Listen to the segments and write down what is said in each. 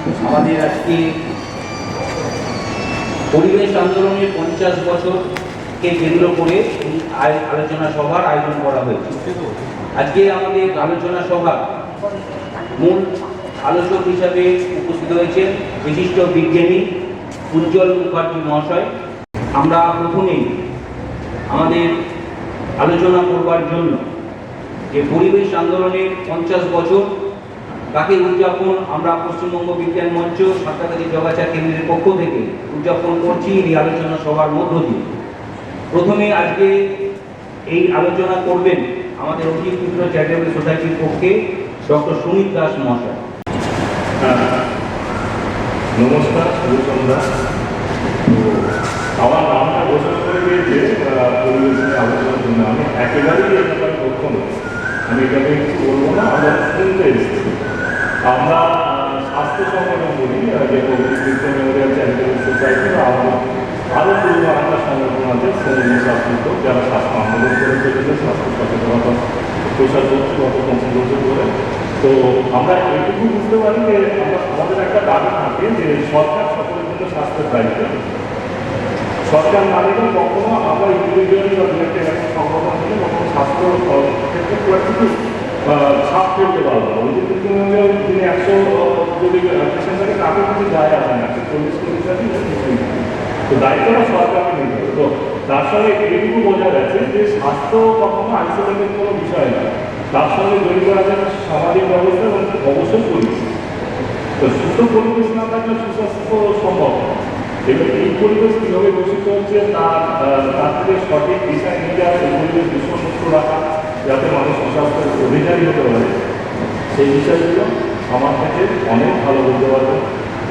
আমাদের আজকে পরিবেশ আন্দোলনের 50 বছরকে কেন্দ্র করে আলোচনা সভার আয়োজন করা হয়েছে। আজকে আমাদের আলোচনা সভা মূল আলোচক হিসাবে উপস্থিত হয়েছেন বিশিষ্ট বিজ্ঞানী উজ্জ্বল মুখার্জি মহাশয়। আমরা প্রথমেই আমাদের আলোচনা করবার জন্য যে পরিবেশ আন্দোলনের 50 বছর তাকে উদযাপন আমরা পশ্চিমবঙ্গ বিজ্ঞান মঞ্চ সাঁতরাগাছি যোগাচার কেন্দ্রের পক্ষ থেকে উদযাপন করছি এই আলোচনা সভার মধ্য দিয়ে। প্রথমে আজকে এই আলোচনা করবেন আমাদের অজিত মিত্র চ্যারিটেবল সোসাইটির পক্ষে ডক্টর সুমিত দাস মহাশয়। নমস্কার, শুভ সন্ধ্যা। আমার নামটা ঘোষণা করে দিয়েছে পরিবেশের আলোচনার জন্য। আমি একেবারেই এই ব্যাপারে দক্ষ নই, আমি এটাকে কিছু বলবো না। আমরা শুনতে এসেছি, আমরা স্বাস্থ্য সংগঠন বলি যে অজিত মিত্র মেমোরিয়াল চ্যারিটেবল সোসাইটি বা আমরা আরও পুরনো একটা সংগঠন আছে শ্রমজীবী স্বাস্থ্য, যারা স্বাস্থ্য আন্দোলন করে চলেছে, স্বাস্থ্য সচেতনতা প্রসার করছে গত 25 বছর ধরে। তো আমরা এইটুকু বুঝতে পারি যে আমাদের একটা দাবি থাকে যে সরকার সকলের জন্য স্বাস্থ্যের দায়িত্ব। সরকার না নিলেও কখনো আমরা ইন্ডিভিজুয়ালি বা একটা এরকম সংগঠন থেকে কখনো স্বাস্থ্য ক্ষেত্রে খুব একটা কিছু ছাপ ফেলতে পারবো না। ওই যে তিনি 100 যদি পেশেন্ট থাকে তাকে কিছু যায় আসে না, 40 কোটি টাকা কিছুই না। তো দায়িত্বটা সরকারকে নিতে হবে। তো তার সঙ্গে এইটুকু বোঝা গেছে যে স্বাস্থ্য কখনো আইসোলেটেড কোনো বিষয় না, তার সঙ্গে জড়িত আছে সামাজিক ব্যবস্থা এবং অবশ্যই পরিবেশ। তো সুস্থ পরিবেশ না থাকলে সুস্বাস্থ্য সম্ভব না। এবার এই পরিবেশ কীভাবে দূষিত হচ্ছে তার থেকে সঠিক দিশা নিয়ে যাওয়া, এই পরিবেশ দূষণমুক্ত রাখা, যাতে মানুষ সুস্বাস্থ্যের অধিকারী হতে পারে, সেই বিষয়গুলো আমার কাছে অনেক ভালো বলতে পারবো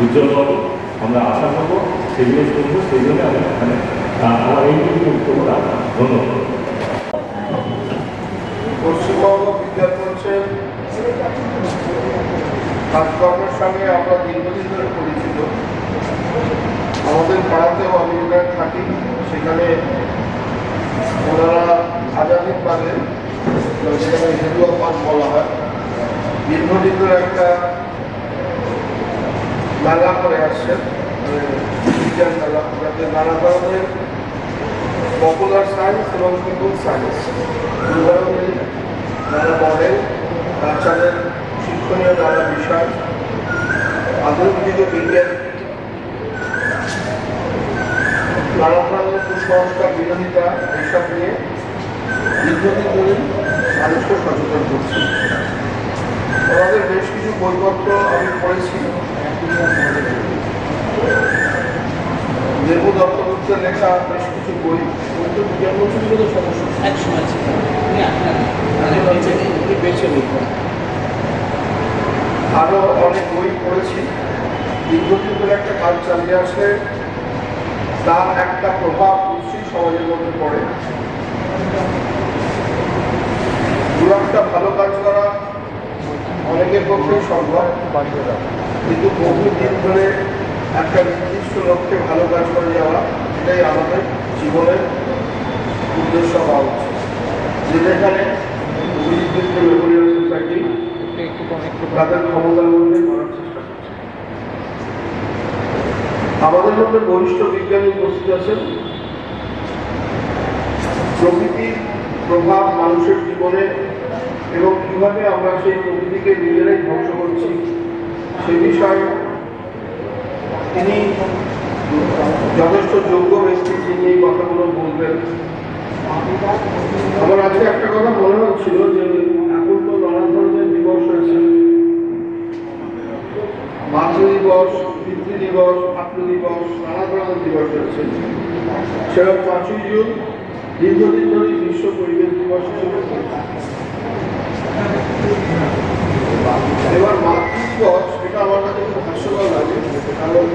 উজ্জ্বলভাবে। আমরা আশা করবো সেগুলো করবো, সেই জন্য আমি এখানে আমার এইটুকু বক্তব্য রাখলাম। ধন্যবাদ। পশ্চিমবঙ্গ বিজ্ঞান মঞ্চের কাজকর্মের সঙ্গে আমরা দীর্ঘদিন ধরে পরিচিত। আমাদের পাড়াতেও আমি যেখানে থাকি সেখানে ওনারা আজাদির পারে, যেখানে হেদুয়া পার্ক বলা হয়, দীর্ঘদিন ধরে একটা মেলা করে আসছেন, বিজ্ঞান মেলা, যাতে নানা ধরনের পপুলার সায়েন্স এবং পিপল সায়েন্স উদাহরণে নানা মডেল, বাচ্চাদের শিক্ষণীয় নানা বিষয়, আধুনিক বিজ্ঞান, নানা ধরনের কুসংস্কার বিরোধিতা, এইসব নিয়ে দীর্ঘদিন ধরে মানুষকে সচেতন করছি। আমাদের বেশ কিছু বইপত্র আমি পড়েছি। দেবু দত্তগুপ্তের লেখা বেশ কিছু বই, বিজ্ঞান মন্ত্রীগুলো বেছে নিই। আরও অনেক বই পড়েছি। দীর্ঘদিন ধরে একটা কাজ চালিয়ে আসলে তার একটা প্রভাব নিশ্চয়ই সমাজের মধ্যে পড়ে। দু একটা ভালো কাজ করা অনেকের পক্ষেই সম্ভব, কিন্তু বহুদিন ধরে একটা নির্দিষ্ট লক্ষ্যে ভালো কাজ করে যাওয়া, এটাই আমাদের জীবনের উদ্দেশ্য হওয়া উচিত। যেখানে মেমোরিয়াল সোসাইটি তাদের ক্ষমতার মধ্যে করার চেষ্টা করছে। আমাদের মধ্যে বরিষ্ঠ বিজ্ঞানী উপস্থিত আছেন। প্রকৃতির প্রভাব মানুষের জীবনে এবং কিভাবে আমরা সেই প্রকৃতিকে নিজেরাই ধ্বংস করছি সে বিষয়ে তিনি যথেষ্ট যোগ্য ব্যক্তি, যিনি এই কথাগুলো বলবেন। আমার আজকে একটা কথা মনে হচ্ছিল যে এখন তো নানা ধরনের দিবস রয়েছে, মাতৃ দিবস, পিতৃ দিবস, ছাত্র দিবস, নানা ধরনের দিবস রয়েছে। সেরকম 5ই জুন দীর্ঘদিন ধরে বিশ্ব পরিবেশ দিবস হিসেবে। এবার মাতৃ দিবস, এটা আমার কাছে খুব হাস্যকর লাগে, কারণ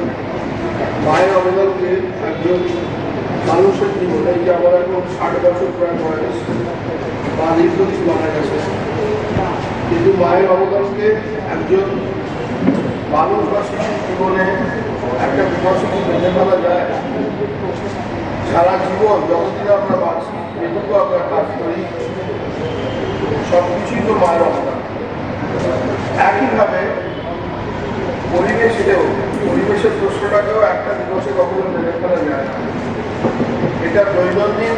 মায়ের অবদানকে একজন মানুষের জীবনে, যে আমার এখন 60 বছর প্রায় বয়স, মা দীর্ঘদিন মারা গেছে, কিন্তু মায়ের অবদানকে একজন মানুষ বা শিশুর জীবনে একটা বিকশিত মেনে ফেলা যায়। সারা জীবন যতদিন আমরা বাঁচি, যেটুকু আমরা কাজ করি, সব কিছুই তো মায়ের অবদান। একইভাবে পরিবেশের প্রশ্নটাকেও একটা দিবসে কখনো মেনে ফেলা যায় না। এটা দৈনন্দিন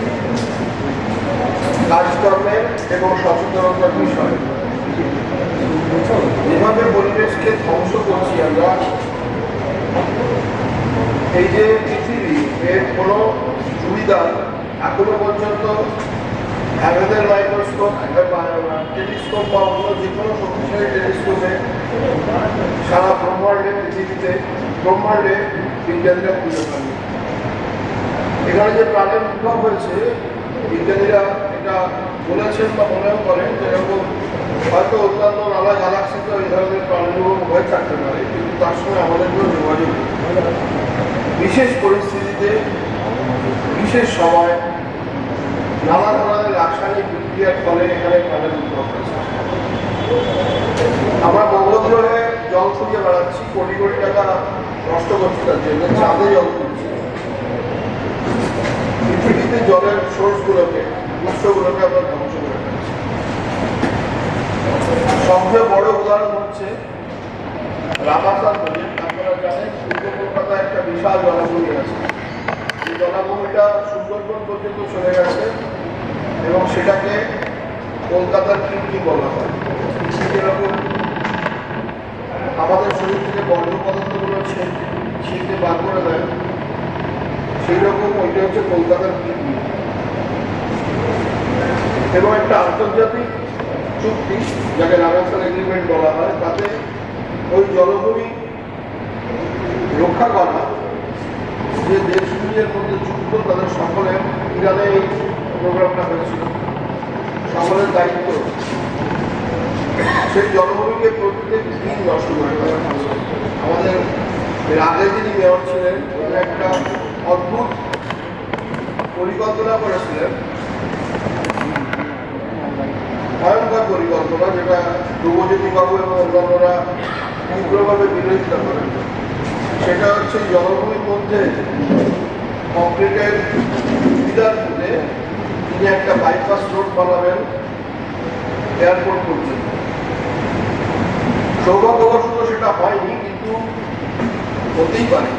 কাজকর্মের এবং সচেতনতার বিষয়। যেভাবে পরিবেশকে ধ্বংস করছি আমরা, এই যে পৃথিবী, এর কোনো সুবিধা এখনো পর্যন্ত অ্যাভেলের মাইক্রোস্কোপ, টেলিস্কোপ বা অন্য যে কোনো শক্তিশালী টেলিস্কোপে সারা ব্রহ্মাণ্ডে, পৃথিবীতে ব্রহ্মাণ্ডে বিজ্ঞানীরা খুঁজে পাননি। এখানে যে প্রাণের উদ্ভব হয়েছে, বিজ্ঞানীরা এটা বলেছেন বা মনেও করেন যেরকম হয়তো অন্যান্য নানা গ্যালাক্সিতে এই ধরনের প্রাণের উদ্ভব হয়ে থাকতে পারে, কিন্তু তার সঙ্গে আমাদের কোনো যোগাযোগ নেই। বিশেষ পরিস্থিতিতে, বিশেষ সময়, নানা ধরনের রাসায়নিক বিক্রিয়ার ফলে এখানে প্রাণের উদ্ভব হয়েছে। আমরা মঙ্গল গ্রহে জল খুঁজে বেড়াচ্ছি, কোটি কোটি টাকা নষ্ট করছি তার জন্য, চাঁদে জল খুঁজছি। পৃথিবীতে জলের সোর্সগুলোকে, উৎসগুলোকে আমরা ধ্বংস করে ফেলছি। সবচেয়ে বড় উদাহরণ হচ্ছে রামাসার প্রজেক্ট। আপনারা জানেন পূর্ব কলকাতায় একটা বিশাল জলাভূমি আছে। এই জলাভূমিটা সুন্দরবন পর্যন্ত চলে গেছে এবং সেটাকে কলকাতার কিডনি বলা হয়। যেরকম আমাদের শরীর থেকে বর্জ্য পদার্থগুলো ছিঁড়তে বার করে দেয়, সেই রকম ওইটা হচ্ছে কলকাতার কিডনি। এবং একটা আন্তর্জাতিক চুক্তি, যাকে রামাসার এগ্রিমেন্ট বলা হয়, তাতে ওই জলভূমি রক্ষা করা যে দেশগুলির মধ্যে যুক্ত তাদের সকলের, ইরানে এই প্রোগ্রামটা হয়েছিল, সকলের দায়িত্ব সেই জলভূমিকে প্রত্যেক দিন নষ্ট করে দেওয়া। আমাদের এর আগে যিনি মেয়র ছিলেন, উনি একটা অদ্ভুত পরিকল্পনা করেছিলেন, ভয়ঙ্কর পরিকল্পনা, যেটা ধ্রুবজ্যোতি বাবু এবং অন্যান্যরা তীব্রভাবে বিরোধিতা করেন। সেটা হচ্ছে জলভূমির মধ্যে কংক্রিটের পিলার তুলে তিনি একটা বাইপাস রোড বানাবেন এয়ারপোর্ট পর্যন্ত। সৌভাগ্যবশত সেটা হয়নি, কিন্তু হতেই পারে।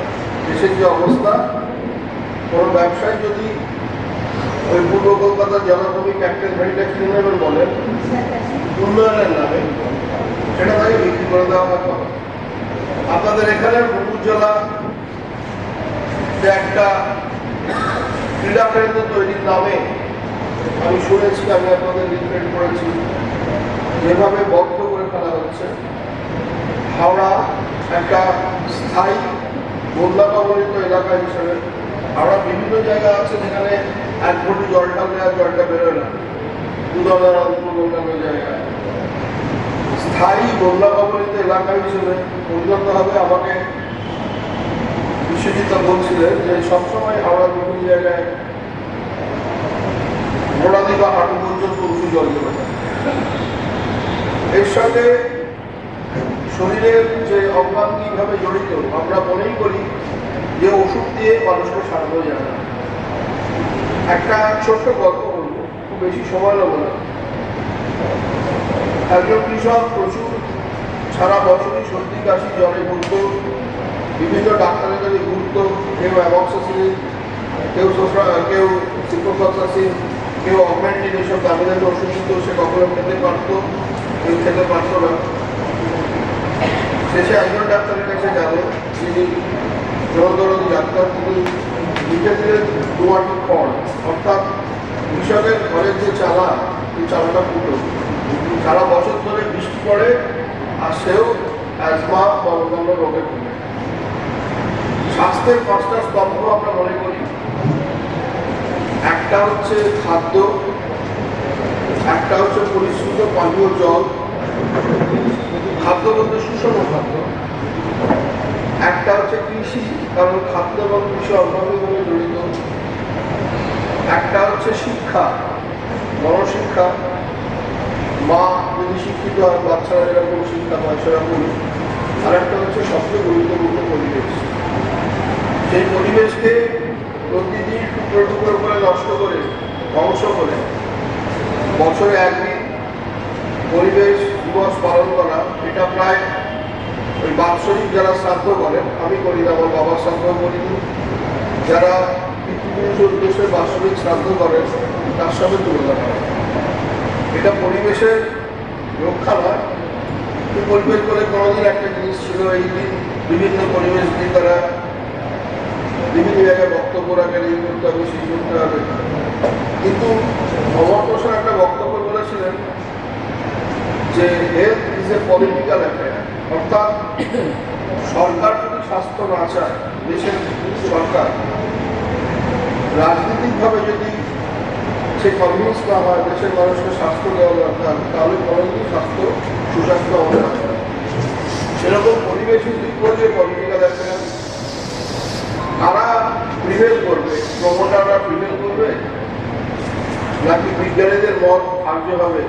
দেশের যে অবস্থা, কোনো ব্যবসায়ী যদি ওই পূর্ব কলকাতার জলাভূমি ক্যাপ্টেন ভেড়িটা কিনে নেবেন বলেন উন্নয়নের নামে, সেটা তাকে বিক্রি করে দেওয়া হয়। আপনাদের এখানের মুকুটজলা যে একটা ক্রীড়া কেন্দ্র তৈরির নামে আমি শুনেছি, আমি আপনাদের রিপ্রেট করেছি, যেভাবে বন্ধ করে ফেলা হচ্ছে। হাওড়া একটা স্থায়ী বন্যা কবলিত এলাকা হিসেবে, হাওড়া বিভিন্ন জায়গা আছে যেখানে এক কোটি জল ঢাললে আর জলটা বেরোয় না, দুধনার অন্যান্য জায়গায়। স্থায়ী বন্যা কবলিত এলাকা হিসেবে উন্নত হবে। আমাকে বিশ্বজিৎ বলছিলেন যে সবসময় হাওড়ার বিভিন্ন জায়গায় গোড়াদি বা হাঁটু পর্যন্ত উঁচু জল জমে যায়। এর সঙ্গে শরীরের যে অঙ্গাঙ্গিভাবে জড়িত, আমরা মনেই করি যে ওষুধ দিয়ে মানুষকে সারানো যায় না। একটা ছোট্ট গল্প বলবো, খুব বেশি সময় নেব না। একজন কৃষক প্রচুর সারা বছরই সর্দি কাশি জ্বরে ঘুরত, বিভিন্ন ডাক্তারের কাছে ঘুরত, কেউ অ্যামক্সিসিলিন, কেউ সিপ্রোফ্লক্সাসিন, কেউ অগমেন্টিন, এসব দামি দামি ওষুধ দিত, সে কখনো খেতে পারতো, কেউ খেতে পারতো না। শেষে একজন ডাক্তারের কাছে গেল, যিনি জনদরদি ডাক্তার, তিনি লিখে দিলেন দুয়াটি খড়, অর্থাৎ কৃষকের ঘরের যে চালা, এই চালাটা ফুটো। সারা বছর ধরে বৃষ্টি পড়ে আর সেও অ্যাজমা বা অন্যান্য রোগে ভোগে। স্বাস্থ্যের পাঁচটা স্তম্ভ আমরা মনে করি। একটা হচ্ছে খাদ্য, একটা হচ্ছে পরিশ্রুত পানীয় জল, খাদ্য বলতে সুষম খাদ্য। একটা হচ্ছে কৃষি, কারণ খাদ্য এবং কৃষি অন্তর্গতভাবে জড়িত। একটা হচ্ছে শিক্ষা, গণশিক্ষা, মা যদি শিক্ষিত হয় বাচ্চারা যেরকম শিক্ষা পায় সেরকম। আর একটা হচ্ছে সবচেয়ে গুরুত্বপূর্ণ পরিবেশ। সেই পরিবেশকে প্রতিদিন টুকরো টুকরো করে নষ্ট করে, ধ্বংস করে, বছরে একদিন পরিবেশ দিবস পালন করা, এটা প্রায় ওই বাৎসরিক যারা শ্রাদ্ধ করেন, আমি করি না, আমার বাবার শ্রাদ্ধ করিনি, যারা পিতৃপুরুষের উদ্দেশ্যে বাৎসরিক শ্রাদ্ধ করেন তার সঙ্গে তুলনা করা। এটা পরিবেশের রক্ষা নয়। পরিবেশ বলে কোনোদিন একটা জিনিস ছিল, এই দিন বিভিন্ন পরিবেশ দিয়ে তারা বিভিন্ন জায়গায় বক্তব্য রাখেন, এই করতে হবে সেই করতে হবে। কিন্তু অমর্ত্য সেন একটা বক্তব্য বলেছিলেন যে health is a political affair, অর্থাৎ সরকার যদি স্বাস্থ্য না চায়, দেশের সরকার রাজনৈতিকভাবে যদি সে কনভিন্স না হয় দেশের মানুষকে স্বাস্থ্য দেওয়া দরকার, তাহলে কোনোদিন স্বাস্থ্য সুস্বাস্থ্য হবে না। সেরকম পরিবেশের দিক বলে পলিটিক্যাল অ্যাফেয়ার কারা প্রিভেল করবে, প্রমোটাররা প্রিভেল করবে নাকি বিজ্ঞানীদের মত কার্য হবে?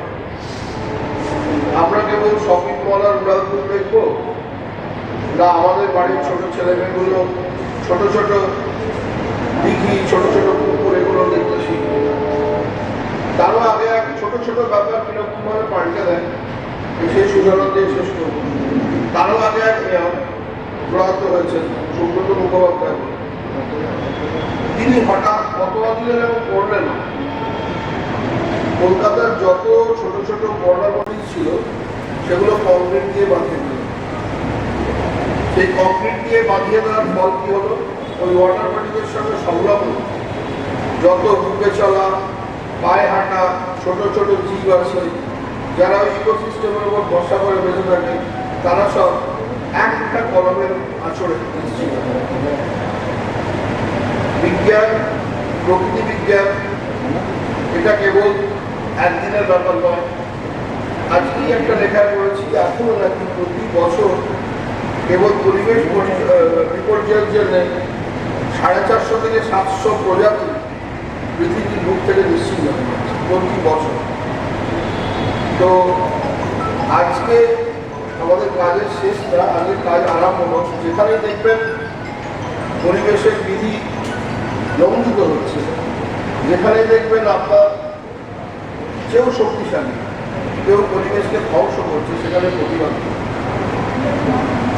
আমরা কেবল শপিং মল আর উড়ালপুর দেখবো, না আমাদের বাড়ির ছোট ছেলেমেয়েগুলো ছোট ছোট দিঘি, ছোট ছোট পুকুর এগুলো দেখতে শিখবে? তারও আগে ছোট ছোট ব্যাপার কিরকম ভাবে পাল্টে দেয়, সেই সুধারণ দিয়ে শেষ করব। তারও আগে এক মেয়র প্রয়াত হয়েছেন সুব্রত মুখোপাধ্যায়, তিনি হঠাৎ ফতোয়া দিলেন এবং পড়লেন কলকাতার যত ছোট ছোট বর্ডার বডিজ ছিল সেগুলো কংক্রিট দিয়ে বাঁধিয়ে দিল। সেই কংক্রিট দিয়ে বাঁধিয়ে দেওয়ার ফল কি হলো? ওই ওয়াটার বডিজের সঙ্গে সংলগ্ন যত বুকে চলা, পায়ে হাঁটা ছোট ছোট জীব আছে, যারা ওই ইকোসিস্টেমের উপর ভরসা করে বেঁচে থাকে, তারা সব একটা কলমের আঁচড়ে নিশ্চিত। বিজ্ঞান, প্রকৃতি বিজ্ঞান এটা কেবল একদিনের ব্যাপার নয়। আজকেই একটা লেখা করেছি, এখনো নাকি প্রতি বছর কেবল পরিবেশ বিপর্যয়ের জন্য 450 থেকে 700 প্রজাতি পৃথিবীর বুক থেকে নিশ্চিন্ন হয়ে যাচ্ছে প্রতি বছর। তো আজকে আমাদের কাজের শেষ না, আজকে কাজ আরম্ভ হচ্ছে। যেখানে দেখবেন পরিবেশের বিধি লঙ্ঘিত হচ্ছে, যেখানে দেখবেন আপনার কেউ শক্তিশালী, কেউ পরিবেশকে ধ্বংস করছে, সেখানে প্রতিবাদ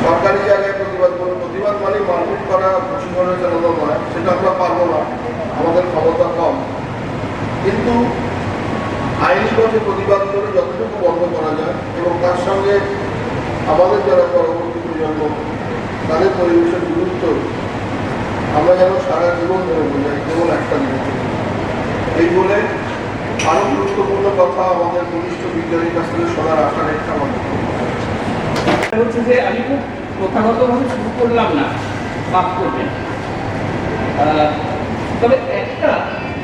সরকারি জায়গায় প্রতিবাদ করুন। প্রতিবাদ মানে মারপিট করা, খুশি করে চালানো নয়, সেটা আমরা পারবো না, আমাদের ক্ষমতা কম। কিন্তু আইনি পথে প্রতিবাদ করে যতটুকু বন্ধ করা যায় এবং তার সঙ্গে আমাদের যারা পরবর্তী প্রজন্ম তাদের পরিবেশের গুরুত্ব আমরা যেন সারা জীবন ধরে বোঝাই, কেবল একটা দিনের জন্য। এই বলে আরো গুরুত্বপূর্ণ কথা আমাদের বরিষ্ঠ বিজ্ঞানীর কাছ থেকে শোনার আশা রেখে আমাদের হচ্ছে যে আমি খুব প্রথাগতভাবে শুরু করলাম না, মাফ করবেন। তবে একটা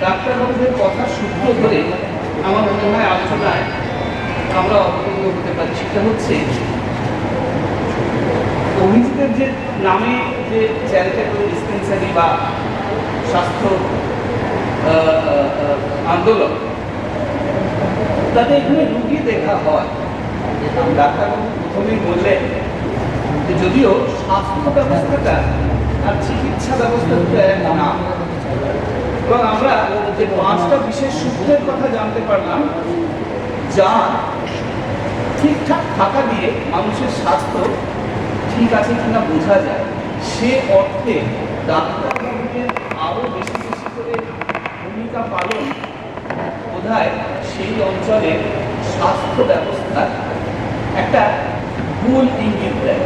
ডাক্তারবাবুদের কথা সূত্র ধরে আমার মনে হয় আলোচনায় আমরা অবগত হতে পারি। সেটা হচ্ছে অভিজিতের যে নামে যে চ্যারিটেবল ডিসপেন্সারি বা স্বাস্থ্য আন্দোলন, তাতে এখানে রুগী দেখা হয়। ডাক্তারবাবু প্রথমেই বললেন যে যদিও স্বাস্থ্য ব্যবস্থাটা আর চিকিৎসা ব্যবস্থা দুটো এক না, এবং আমরা যে 5টা বিশেষ সূত্রের কথা জানতে পারলাম, যা ঠিকঠাক থাকা দিয়ে মানুষের স্বাস্থ্য ঠিক আছে কিনা বোঝা যায়। সে অর্থে ডাক্তারবাবুদের আরও বেশি বেশি করে ভূমিকা পালন বোধহয় সেই অঞ্চলের স্বাস্থ্য ব্যবস্থার একটা ভুল ইঙ্গিত দেয়।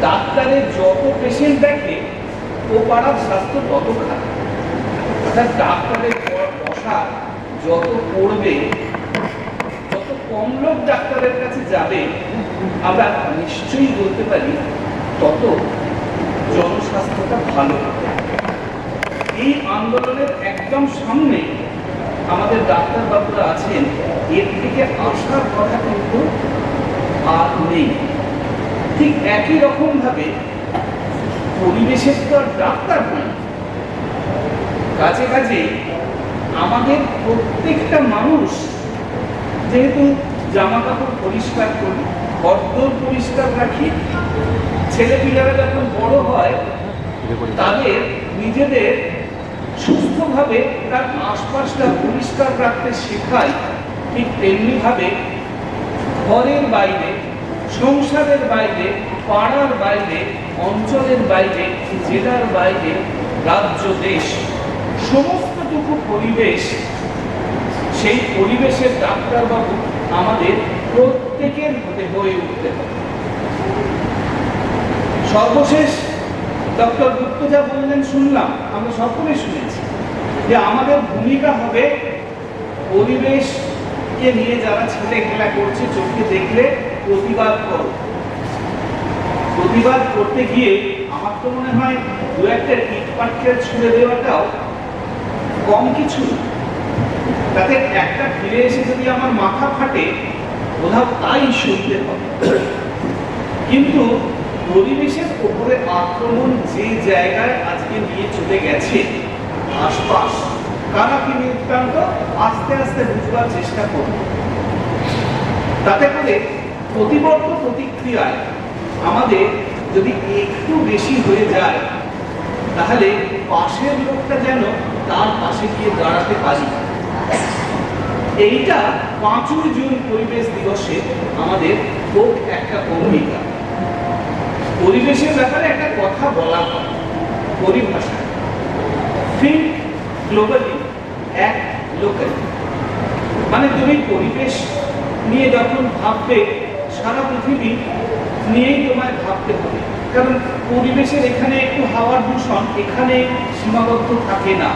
ডাক্তারের যত পেশেন্ট দেখে ও পাড়ার স্বাস্থ্য তত খারাপ। অর্থাৎ ডাক্তারের বসা যত পড়বে, যত কম লোক ডাক্তারের কাছে যাবে, আমরা নিশ্চয়ই বলতে পারি তত জনস্বাস্থ্যটা ভালো হবে। এই আন্দোলনের একদম সামনে আমাদের ডাক্তারবাবুরা আছেন, এর থেকে আসার কথা কিন্তু আর নেই। ঠিক একই রকম ভাবে পরিবেশের তো আর ডাক্তার নেই, কাছে কাছে আমাদের প্রত্যেকটা মানুষ যেহেতু জামা কাপড় পরিষ্কার করি, ঘরদোর পরিষ্কার রাখি, ছেলেপিলারা যখন বড় হয় তাদের নিজেদের সুস্থভাবে তার আশপাশটা পরিষ্কার রাখতে শেখাই, ঠিক তেমনি ভাবে ঘরের বাইরে সংসারের বাইরে, পাড়ার বাইরে, অঞ্চলের বাইরে, জেলার বাইরে, রাজ্য, দেশ, সমস্তটুকু পরিবেশ, সেই পরিবেশের ডাক্তারবাবু আমাদের প্রত্যেকের হয়ে উঠতে হবে। সর্বশেষ ডক্টর গুপ্ত যা বললেন শুনলাম, আমরা সকলেই শুনেছি, যে আমাদের ভূমিকা হবে পরিবেশকে নিয়ে যারা ছেলে খেলা করছে চোখে দেখলে প্রতিবাদ করো। প্রতিবাদ করতে গিয়ে আমার তো মনে হয় দু একটা ইট পাটকেল ছুড়ে দেওয়াটাও কম কিছু। তাতে একটা ফিরে এসে যদি আমার মাথা ফাটে, কোথাও তাই শুনতে হবে। কিন্তু পরিবেশের উপরে আক্রমণ যে জায়গায় আজকে নিয়ে চলে গেছে আশপাশ, কারা কি নিতান্ত আস্তে আস্তে বুঝবার চেষ্টা করব। তাতে করে প্রতিবর্ত প্রতিক্রিয়ায় আমাদের যদি একটু বেশি হয়ে যায়, তাহলে পাশের লোকটা যেন তার পাশে গিয়ে দাঁড়াতে পারি। এইটা 5ই জুন পরিবেশ দিবসে আমাদের খুব একটা ভূমিকা। পরিবেশের ব্যাপারে একটা কথা বলা হয় পরিভাষা, থিঙ্ক গ্লোবালি, অ্যাক্ট লোকালি। মানে তুমি পরিবেশ নিয়ে যখন ভাববে, সারা পৃথিবী নিয়েই তোমায় ভাবতে হবে। কারণ পরিবেশের এখানে একটু হাওয়ার দূষণ এখানে সীমাবদ্ধ থাকে না।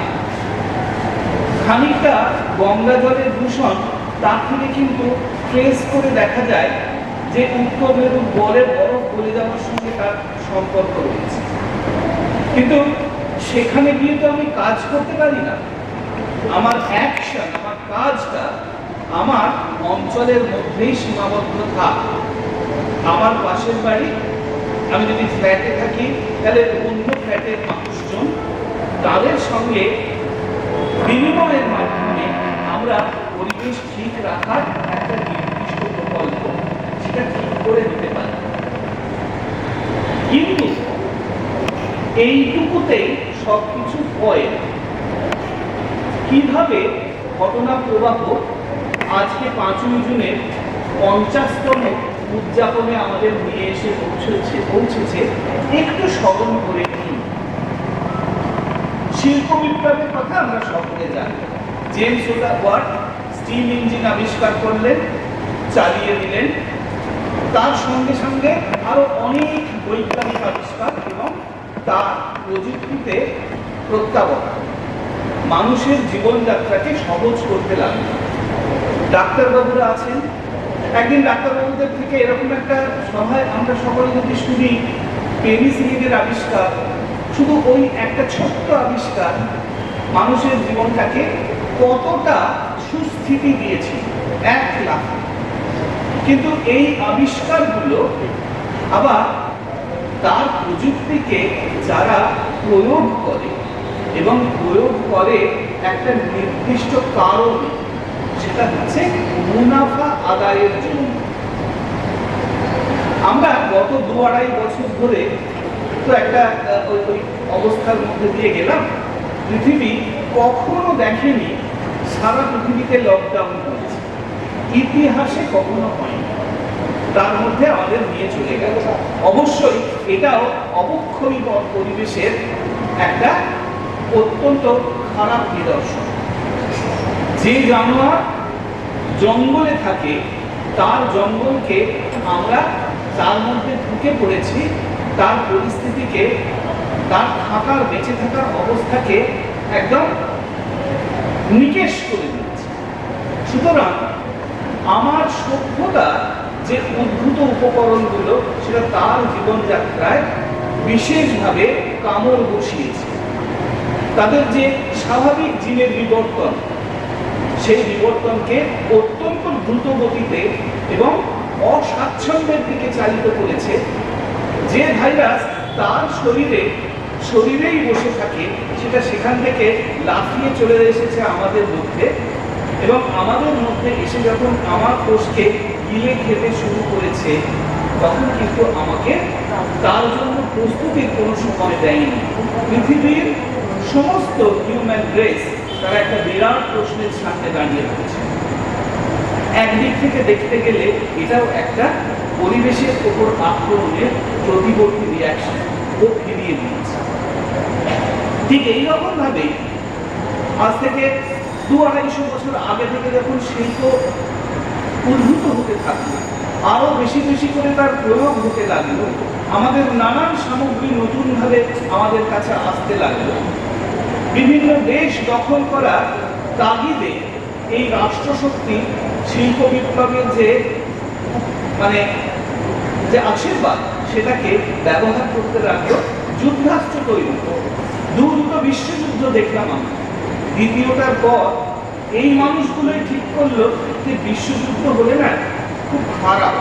খানিকটা গঙ্গা জলের দূষণ, তার থেকে কিন্তু ট্রেস করে দেখা যায় যে উত্তর মেরু বরফ গলে যাওয়ার সঙ্গে তার সম্পর্ক রয়েছে। কিন্তু সেখানে গিয়ে তো আমি কাজ করতে পারি না। আমার অ্যাকশন, আমার কাজটা আমার অঞ্চলের মধ্যেই সীমাবদ্ধ থাক। আমার পাশের বাড়ি, আমি যদি ফ্ল্যাটে থাকি তাহলে অন্য ফ্ল্যাটের মানুষজন, তাদের সঙ্গে বিনিময়ের মাধ্যমে আমরা পরিবেশ ঠিক রাখার একটা নির্দিষ্ট প্রকল্প সেটা ঠিক করে দিতে পারি। কিন্তু এইটুকুতেই সবকিছু হয়। কিভাবে ঘটনা প্রবাহ আজকে 5ই জুনের 50তম উদযাপনে আমাদের নিয়ে এসে পৌঁছেছে একটু স্মরণ করে নিই। শিল্প বিপ্লবের কথা আমরা সকলে জানি। জেমস ওয়াট স্টিম ইঞ্জিন আবিষ্কার করলেন, চালিয়ে দিলেন। তার সঙ্গে সঙ্গে আরো অনেক বৈজ্ঞানিক আবিষ্কার এবং তার প্রযুক্তিতে প্রত্যাবর্তন মানুষের জীবনযাত্রাকে সহজ করতে লাগলো। ডাক্তারবাবুরা আছেন, একদিন ডাক্তারবাবুদের থেকে এরকম একটা সভায় আমরা সকলে যদি শুনি পেনিসিলিনের আবিষ্কার, শুধু ওই একটা ছোট্ট আবিষ্কার মানুষের জীবনটাকে কতটা সুস্থিতি দিয়েছে 1 লাখ। কিন্তু এই আবিষ্কারগুলো আবার তার প্রযুক্তিকে যারা প্রয়োগ করে এবং প্রয়োগ করে একটা নির্দিষ্ট কারণে, সেটা হচ্ছে মুনাফা আদায়ের জন্য। আমরা গত 2-2.5 বছর ধরে তো একটা ওই অবস্থার মধ্যে দিয়ে গেলাম। পৃথিবী কখনো দেখেনি সারা পৃথিবীতে লকডাউন হয়েছে, ইতিহাসে কখনো হয়নি। তার মধ্যে আমাদের নিয়ে চলে গেল। অবশ্যই এটাও অবক্ষয়ী পরিবেশের একটা অত্যন্ত খারাপ নিদর্শন। যে জানোয়ার জঙ্গলে থাকে তার জঙ্গলকে আমরা তার মধ্যে ঢুকে পড়েছি, তার পরিস্থিতিকে, তার থাকার বেঁচে থাকার অবস্থাকে একদম নিকেশ করে দিয়েছে। সুতরাং আমার সভ্যতা যে উদ্ভূত উপকরণগুলো সেটা তার জীবনযাত্রায় বিশেষভাবে কামড় বসিয়েছে। তাদের যে স্বাভাবিক জিনের বিবর্তন, সেই বিবর্তনকে অত্যন্ত দ্রুত গতিতে এবং অস্বাচ্ছন্দ্যের দিকে চালিত করেছে। যে ভাইরাস তার শরীরেই বসে থাকে, সেটা সেখান থেকে লাফিয়ে চলে এসেছে আমাদের মধ্যে, এবং আমাদের মধ্যে এসে যখন আমার কোষকে গিলে খেতে শুরু করেছে, তখন কিন্তু আমাকে তার জন্য প্রস্তুতির কোনো সময় দেয়নি। পৃথিবীর সমস্ত হিউম্যান রেস তারা একটা বিরাট প্রশ্নের সামনে দাঁড়িয়ে রয়েছে। একদিক থেকে দেখতে গেলে এটাও একটা পরিবেশের ওপর আক্রমণের প্রতিবর্তী রিয়াকশন ও ফিরিয়ে দিয়েছে। ঠিক এইরকম ভাবে আজ থেকে 200-250 বছর আগে থেকে যখন শিল্প উদ্ভূত হতে থাকলো, আরো বেশি বেশি করে তার প্রয়োগ হতে লাগলো, আমাদের নানান সামগ্রী নতুনভাবে আমাদের কাছে আসতে লাগলো। বিভিন্ন দেশ দখল করা তাগিদে এই রাষ্ট্রশক্তি শিল্প বিপ্লবের যে আশীর্বাদ সেটাকে ব্যবহার করতে লাগলো যুদ্ধাস্ত্র তৈরি। দুটো বিশ্বযুদ্ধ দেখলাম আমরা। দ্বিতীয়টার পর এই মানুষগুলোই ঠিক করলো যে বিশ্বযুদ্ধ হলে না খুব খারাপ,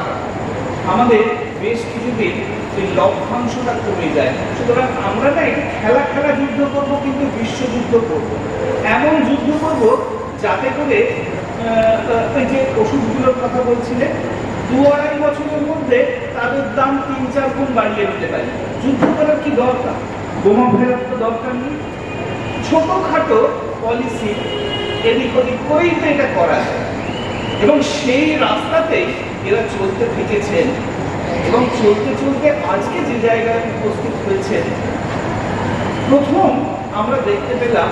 আমাদের বেশ কিছুদিন এই লভ্যাংশটা কমে যায়, সুতরাং আমরা না একটু খেলা খেলা যুদ্ধ করবো, কিন্তু বিশ্বযুদ্ধ করবো, এমন যুদ্ধ করবো যাতে করে ওই যে ওষুধগুলোর কথা বলছিলেন 2-2.5 বছরের মধ্যে তাদের দাম 3-4 গুণ বাড়িয়ে দিতে পারি। যুদ্ধ করার কি দরকার? বোমা ফেরার তো দরকার নেই। ছোটখাটো পলিসি এদিক ওদিক করেই তো এটা করা যায়, এবং সেই রাস্তাতেই এরা চলতে থেকেছেন এবং চলতে চলতে আজকে যে জায়গায় উপস্থিত হয়েছেন। প্রথম আমরা দেখতে পেলাম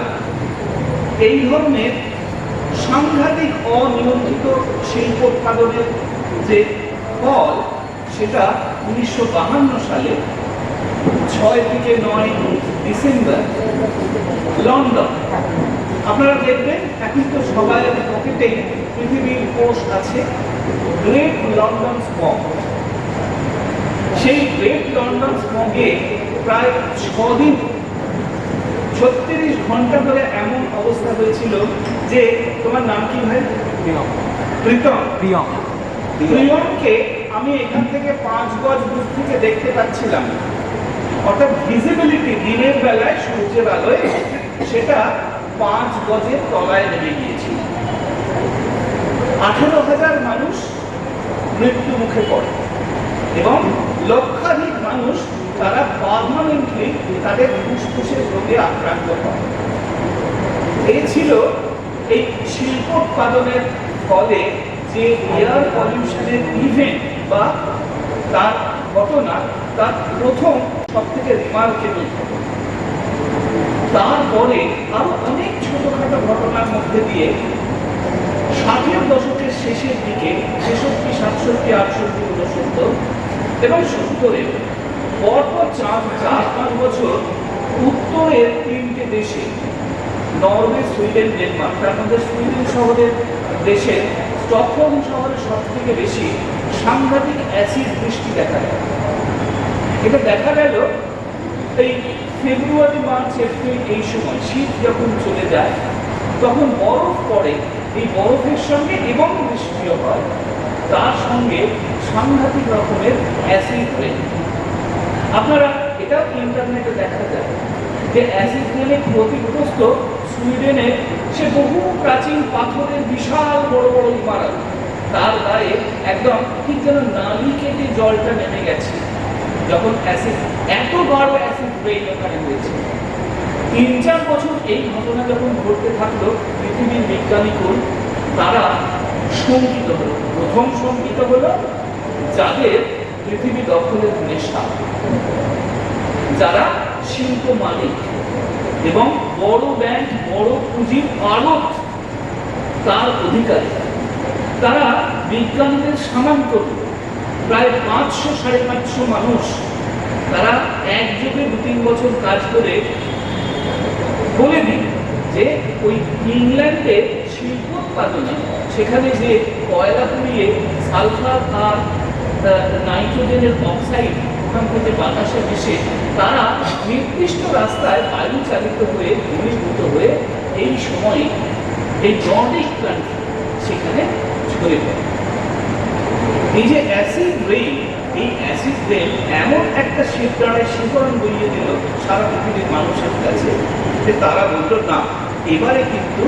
এই ধরনের সাংঘাতিক অনিয়ন্ত্রিত শিল্পোৎপাদনের যে ফল, সেটা 1952 সালে 6 থেকে 9 ডিসেম্বর লন্ডন। আপনারা দেখবেন এখন তো সবাই পকেটেই পৃথিবীর কোষ আছে, গ্রেট লন্ডন স্মগ। সেই গ্রেট লন্ডন স্মগে প্রায় 6 দিন 36 ঘন্টা ধরে এমন অবস্থা হয়েছিল যে, তোমার নাম কি ভাই? প্রিয়মকে আমি এখান থেকে 5 গজ দূর থেকে দেখতে পাচ্ছিলাম, অর্থাৎ ভিজিবিলিটি দিনের বেলায় সূর্যের আলোয় সেটা 5 গজের তলায় নেমে গিয়েছিল। 18,000 মানুষ মৃত্যু মুখে পড়ে এবং লক্ষাধিক মানুষ তারা পার্মানেন্টলি তাদের ফুসফুসের রোগে আক্রান্ত হয়। এই ছিল এই শিল্পোৎপাদনের ফলে যে এয়ার পলিউশনের ইভেন্ট বা তার ঘটনা, তার প্রথম সব থেকে রিমার্কেবল। তারপরে আরো অনেক ছোটখাটো ঘটনার মধ্যে দিয়ে 60-এর দশকের শেষের দিকে 66, 67, 68, 69 এবং 70-এ পরপর 4-5 বছর উত্তরের 3টে দেশে, নরওয়ে, সুইডেন, ডেনমার্ক, তার মধ্যে সুইডেন শহরের দেশের স্টকহোম শহরে সব থেকে বেশি সাংঘাতিক অ্যাসিড বৃষ্টি দেখা যায়। এটা দেখা গেল এই ফেব্রুয়ারি, মার্চ, এপ্রিল, এই সময় শীত যখন চলে যায় তখন বরফ পড়ে, এই বরফের সঙ্গে এবং বৃষ্টিও হয়, তার সঙ্গে সাংঘাতিক রকমের অ্যাসিড রেন। আপনারা এটা ইন্টারনেটে দেখা যায় যে অ্যাসিড রেনে ক্ষতিগ্রস্ত সুইডেনের সে বহু প্রাচীন পাথরের বিশাল বড় বড় ইমারত, তার গায়ে একদম ঠিক যেন নালি কেটে জলটা নেমে গেছে যখন অ্যাসিড, এত বড় অ্যাসিড রেইন ওখানে হয়েছে। 3-4 বছর এই ঘটনা যখন ঘটতে থাকলো, পৃথিবীর বিজ্ঞানীকুল তারা শঙ্কিত হলো। প্রথম শঙ্কিত হলো যাদের পৃথিবী দখলের নেশা, যারা শিল্প মালিক এবং বড় ব্যাংক, বড় পুঁজির আড়ত তার অধিকারী, তারা বিজ্ঞানীদের সামান্ত প্রায় 500-550 মানুষ, তারা একযোগে 2-3 বছর কাজ করে বলে দিন যে ওই ইংল্যান্ডে শিল্পোৎপাদনে সেখানে যে কয়লা পুড়িয়ে সালফার আর নাইট্রোজেনের অক্সাইড ওখান থেকে বাতাসে মিশে তারা নির্দিষ্ট রাস্তায় বায়ু চালিত হয়ে ঘনীভূত হয়ে এই সময়ে এই নর্ডিক কান্ট্রি সেখানে ছড়িয়ে পড়ে। এই যে অ্যাসিড রেইন, এই অ্যাসিড রেইন এমন একটা শিবদাঁড়ায় শিকরণ বইয়ে দিল সারা পৃথিবীর মানুষের কাছে যে তারা বলল, না, এবারে কিন্তু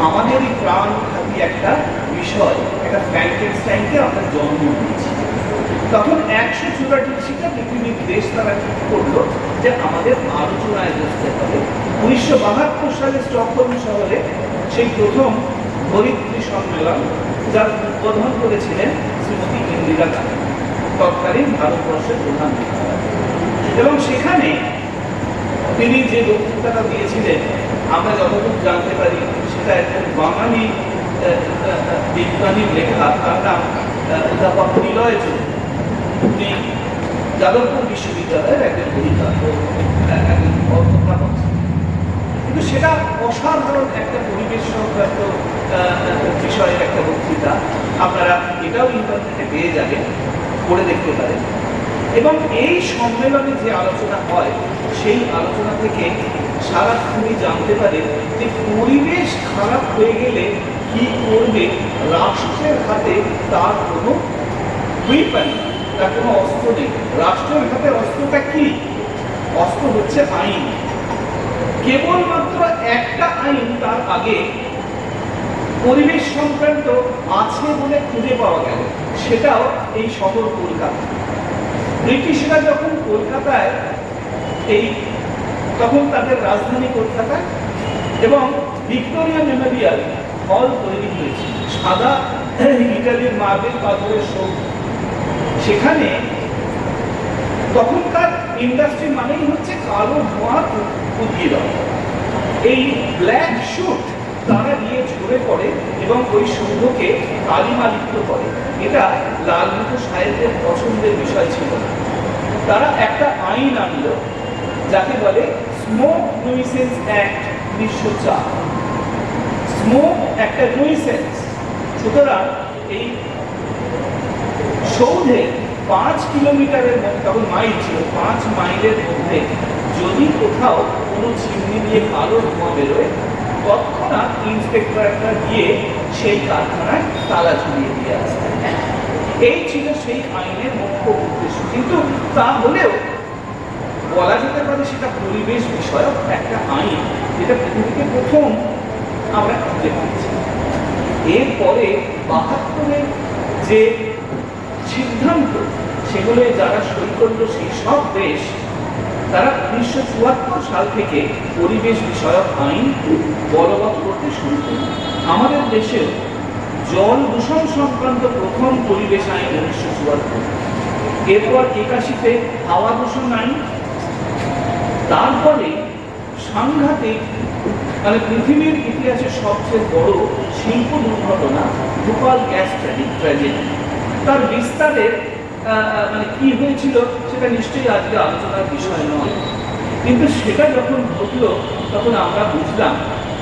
আমাদেরই প্রাণঘাতী একটা বিষয়, একটা ফ্র্যাঙ্কেনস্টাইনকে আমরা জন্ম দিয়েছি। তখন 184টা পৃথিবীর দেশ তারা ঠিক করলো যে আমাদের আলোচনায় বসতে হবে। 1972 সালে স্টকহোম শহরে সেই প্রথম ধরিত্রী সম্মেলন, যার উদ্বোধন করেছিলেন শ্রীমতী ইন্দিরা গান্ধী। তৎকালীন ভারতবর্ষের প্রধানমন্ত্রী। এবং সেখানে তিনি যে বক্তৃতাটা দিয়েছিলেন আমরা যতটুকু জানতে পারি সেটা একজন বাঙালি বিজ্ঞানীর লেখা, তার নাম অধ্যাপক নিলয় চৌধুরী। উনি যাদবপুর বিশ্ববিদ্যালয়ের একজন অধ্যাপক, কিন্তু সেটা অসাধারণ একটা পরিবেশ সংক্রান্ত বিষয়ের একটা বক্তৃতা। আপনারা এটাও ইন্টারনেটে পেয়ে যাবেন, পড়ে দেখতে পারেন। এবং এই সম্মেলনে যে আলোচনা হয় সেই আলোচনা থেকে সারাক্ষণই জানতে পারে যে পরিবেশ খারাপ হয়ে গেলে কি করবে রাষ্ট্রের হাতে তার কোনো উইপন, তার কোনো অস্ত্র নেই। রাষ্ট্রের হাতে অস্ত্রটা কি? অস্ত্র হচ্ছে আইন। কেবলমাত্র একটা আইন তার আগে পরিবেশ সংক্রান্ত আছে বলে খুঁজে পাওয়া গেল, সেটাও এই শহর কলকাতা। ব্রিটিশরা যখন কলকাতায় তখন তাদের রাজধানী কলকাতায়, এবং ভিক্টোরিয়া মেমোরিয়াল হল তৈরি হয়েছে, সাদা ইটালির মার্বেল পাথরের সৌধ। সেখানে তখনকার ইন্ডাস্ট্রি মানেই হচ্ছে কালো ধোঁয়া উদ্গীরণ। এই ব্ল্যাক শুট তারা নিয়ে ঝরে পড়ে এবং ওই সৌধকে কালিমালিপ্ত করে। এটা লালবাহাদুর সাহেবের পছন্দের বিষয় ছিল না। তারা একটা আইন আনলো যাকে বলে স্মোক নুইসেন্স অ্যাক্ট 1904। স্মোক একটা নুইসেন্স, সুতরাং এই সৌধের 5 কিলোমিটারের মধ্যে, তখন মাইল ছিল, 5 মাইলের মধ্যে যদি কোথাও কোনো চিমনি দিয়ে কালো ধোঁয়া বেরোয় তৎক্ষণাৎ ইন্সপেক্টররা গিয়ে সেই কারখানায় তালা ঝুলিয়ে দিয়ে আসতে। এই ছিল সেই আইনের মুখ্য উদ্দেশ্য। কিন্তু তা হলেও বলা যেতে পারে সেটা পরিবেশ বিষয়ক একটা আইন, যেটা পৃথিবীতে প্রথম আমরা খুঁজে পাচ্ছি। এরপরে 72-এর যে সিদ্ধান্ত, সেগুলো যারা সই করলো সেই সব দেশ, তারা 1974 সাল থেকে পরিবেশ বিষয়ক আইন বলবৎ করতে শুরু করল। আমাদের দেশেও জল দূষণ সংক্রান্ত প্রথম পরিবেশ আইন 1974, এরপর 81-তে হাওয়া দূষণ আইন, তারপরে সাংঘাতিক, মানে পৃথিবীর ইতিহাসে সবচেয়ে বড় শিল্প দুর্ঘটনা ভোপাল গ্যাস ট্র্যাজেডি। তার বিস্তারের মানে কি হয়েছিল সেটা নিশ্চয়ই আজকে আলোচনার বিষয় নয়, কিন্তু সেটা যখন ঘটলো তখন আমরা বুঝলাম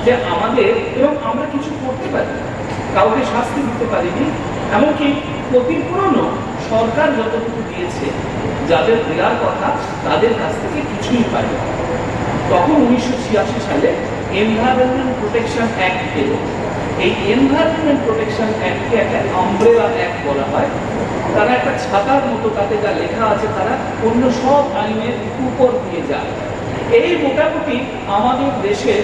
যে আমাদের, এবং আমরা কিছু করতে পারি, কাউকে শাস্তি দিতে পারিনি, এমনকি ক্ষতিপূরণও সরকার যতটুকু দিয়েছে, যাদের দেওয়ার কথা তাদের কাছ থেকে কিছুই পাই। তখন 1986 সালে এনভায়রনমেন্ট প্রোটেকশন অ্যাক্ট এলো। এই এনভায়রনমেন্ট প্রোটেকশন অ্যাক্টকে একটা আমব্রেলা অ্যাক্ট বলা হয়। তারা একটা ছাতার মতো, তাতে যা লেখা আছে তারা অন্য সব আইনের উপর দিয়ে যায়। এই মোটামুটি আমাদের দেশের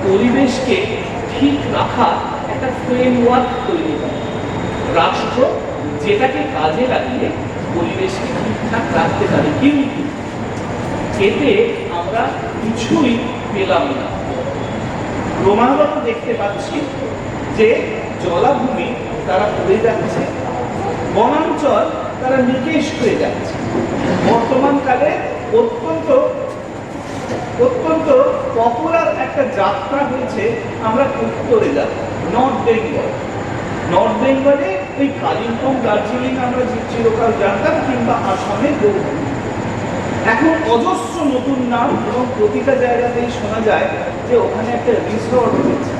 পরিবেশকে ঠিক রাখার একটা ফ্রেমওয়ার্ক তৈরি করে রাষ্ট্র, যেটাকে কাজে লাগিয়ে পরিবেশকে ঠিকঠাক রাখতে পারে। কিন্তু এতে আমরা কিছুই পেলাম না। ক্রমাগত দেখতে পাচ্ছি যে জলাভূমি তারা পড়ে যাচ্ছে, বনাঞ্চল তারা নিকেশ হয়ে যাচ্ছে। বর্তমানকালে অত্যন্ত পপুলার একটা যাত্রা হয়েছে, আমরা উত্তরে যাব, নর্থ বেঙ্গল। নর্থ বেঙ্গলে ওই কালিম্পং, দার্জিলিং আমরা চিরকাল জানতাম, কিংবা আসামের গৌহাটি। এখন অজস্র নতুন নাম, এবং প্রতিটা জায়গাতেই শোনা যায় যে ওখানে একটা রিসর্ট হয়েছে।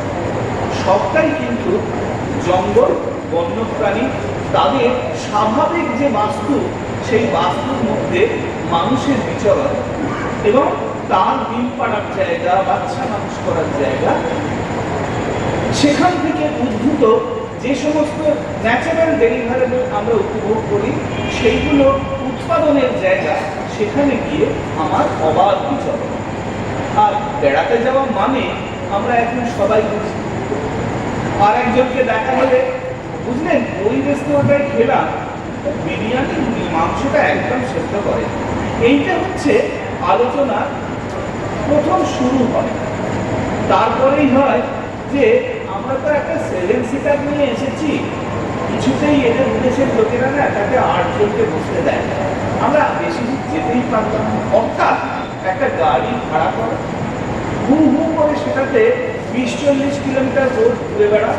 সবটাই কিন্তু জঙ্গল, বন্যপ্রাণী, তাদের স্বাভাবিক যে বাস্তু, সেই বাস্তুর মধ্যে মানুষের বিচরণ এবং তার ডিম পাড়ার জায়গা, বাচ্চা মানুষ করার জায়গা, সেখান থেকে উদ্ভূত যে সমস্ত ন্যাচারাল ডেলিভারেবল আমরা উপভোগ করি, সেইগুলো উৎপাদনের জায়গা, সেখানে গিয়ে আমার অবাধ বিচরণ। আর বেড়াতে যাওয়া মানে আমরা এখন সবাই বুঝি। আর একজনকে দেখা হলে, বুঝলেন ওই রেস্তোরাঁটায় খেলাম, বিরিয়ানি মাংসটা একদম সেদ্ধ করে। এইটা হচ্ছে আলোচনার প্রথম শুরু হয়। তারপরেই হয় যে আমরা তো একটা 7 সিটার নিয়ে এসেছি, কিছুতেই এদের দেশের লোকেরা না তাকে 8 জনকে বসতে দেয় না। আমরা বেশি দূর যেতেই পারলাম না। অর্থাৎ একটা গাড়ি ভাড়া করা, হু হু করে সেটাতে 20-40 কিলোমিটার রোড ঘুরে বেড়া।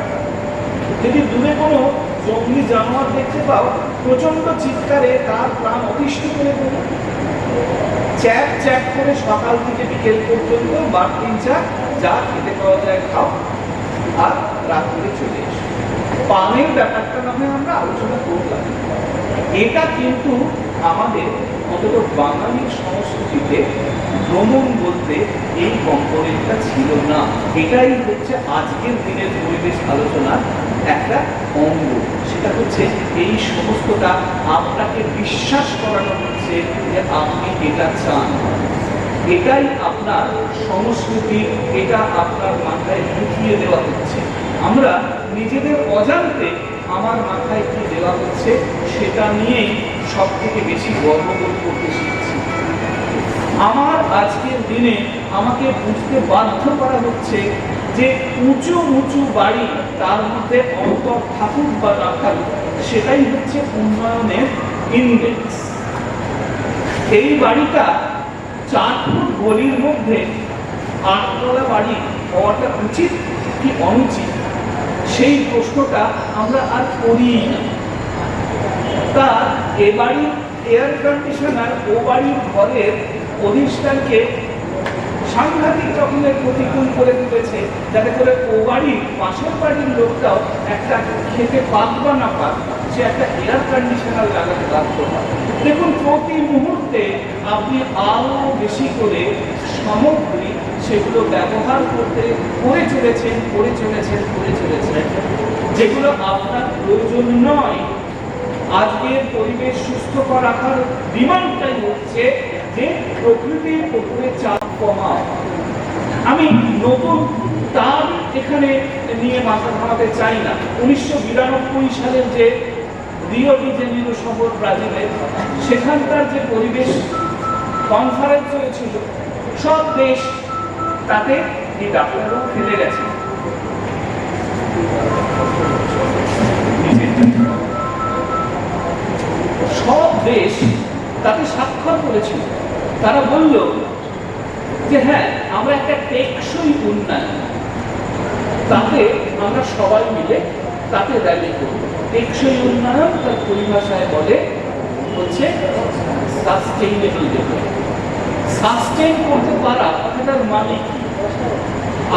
যদি দূরে কোনো জঙ্গলি জানোয়ার দেখতে পাও, প্রচন্ড চিৎকারে তার প্রাণ অতিষ্ঠ করে দেবে। চ্যাপ চ্যাপ করে সকাল থেকে বিকেল পর্যন্ত বার 3-4 যা খেতে পাওয়া যায় খাও, আর রাত্রে চলে এসো। পানের ব্যাপারটা না হয় আমরা আলোচনা করলাম। এটা কিন্তু আমাদের অন্তত বাঙালির সংস্কৃতিতে ভ্রমণ বলতে এই কম্পোনেন্টটা ছিল না। এটাই হচ্ছে আজকের দিনের পরিবেশ আলোচনার একটা অঙ্গ। সেটা হচ্ছে এই সমস্তটা আপনাকে বিশ্বাস করানো হচ্ছে যে আপনি এটা চান, এটাই আপনার সংস্কৃতি, এটা আপনার মাথায় ঢুকিয়ে দেওয়া হচ্ছে। আমরা নিজেদের অজান্তে আমার মাথায় কি দেওয়া হচ্ছে সেটা নিয়েই সব থেকে বেশি গর্ববোধ করতে শিখছি। আমার আজকের দিনে আমাকে বুঝতে বাধ্য করা হচ্ছে যে উঁচু উঁচু বাড়ি, তার মধ্যে অন্তর থাকুক বা না থাকুক, সেটাই হচ্ছে উন্নয়নের ইন্ডেক্স। এই বাড়িটা 4 ফুট গলির মধ্যে 8তলা বাড়ি হওয়াটা উচিত কি অনুচিত, সেই প্রশ্নটা আমরা আর করি না। তা এ বাড়ির এয়ার কন্ডিশনার ও বাড়ির ঘরের অধিষ্ঠানকে সাংঘাতিক রকমের প্রতিকূল করে তুলেছে, যাতে করে ও বাড়ির পাশের বাড়ির লোকটাও একটা খেতে পাক বা না পাক, সে একটা এয়ার কন্ডিশনার লাগাতে বাধ্য হয়। দেখুন, প্রতি মুহূর্তে আপনি আরো বেশি করে সামগ্রী সেগুলো ব্যবহার করে চলেছেন, যেগুলো আপনার প্রয়োজন নয়। আজকের পরিবেশ সুস্থ রাখার ডিমান্ডটাই হচ্ছে যে প্রকৃতির উপরে চাপ কমাও। আমি নতুন তার এখানে নিয়ে মাথা ঘামাতে চাই না। 1992 সালের যে রিও ডি জেনিরো শহর ব্রাজিলের, সেখানকার যে পরিবেশ কনফারেন্স হয়েছিল, সব দেশ তাতে এই ডাক্তাররা ফেলে গেছে। সব দেশ তাতে স্বাক্ষর করেছিল। তারা বলল যে হ্যাঁ, আমরা একটা টেকসই উন্নয়ন, তাতে আমরা সবাই মিলে তাতে র্যালি করব। টেকসই উন্নয়ন তার পরিভাষায় বলে হচ্ছে সাস্টেইনেবল ডেভেলপমেন্ট। সাস্টেইন করতে পারা কথাটার মানে কি?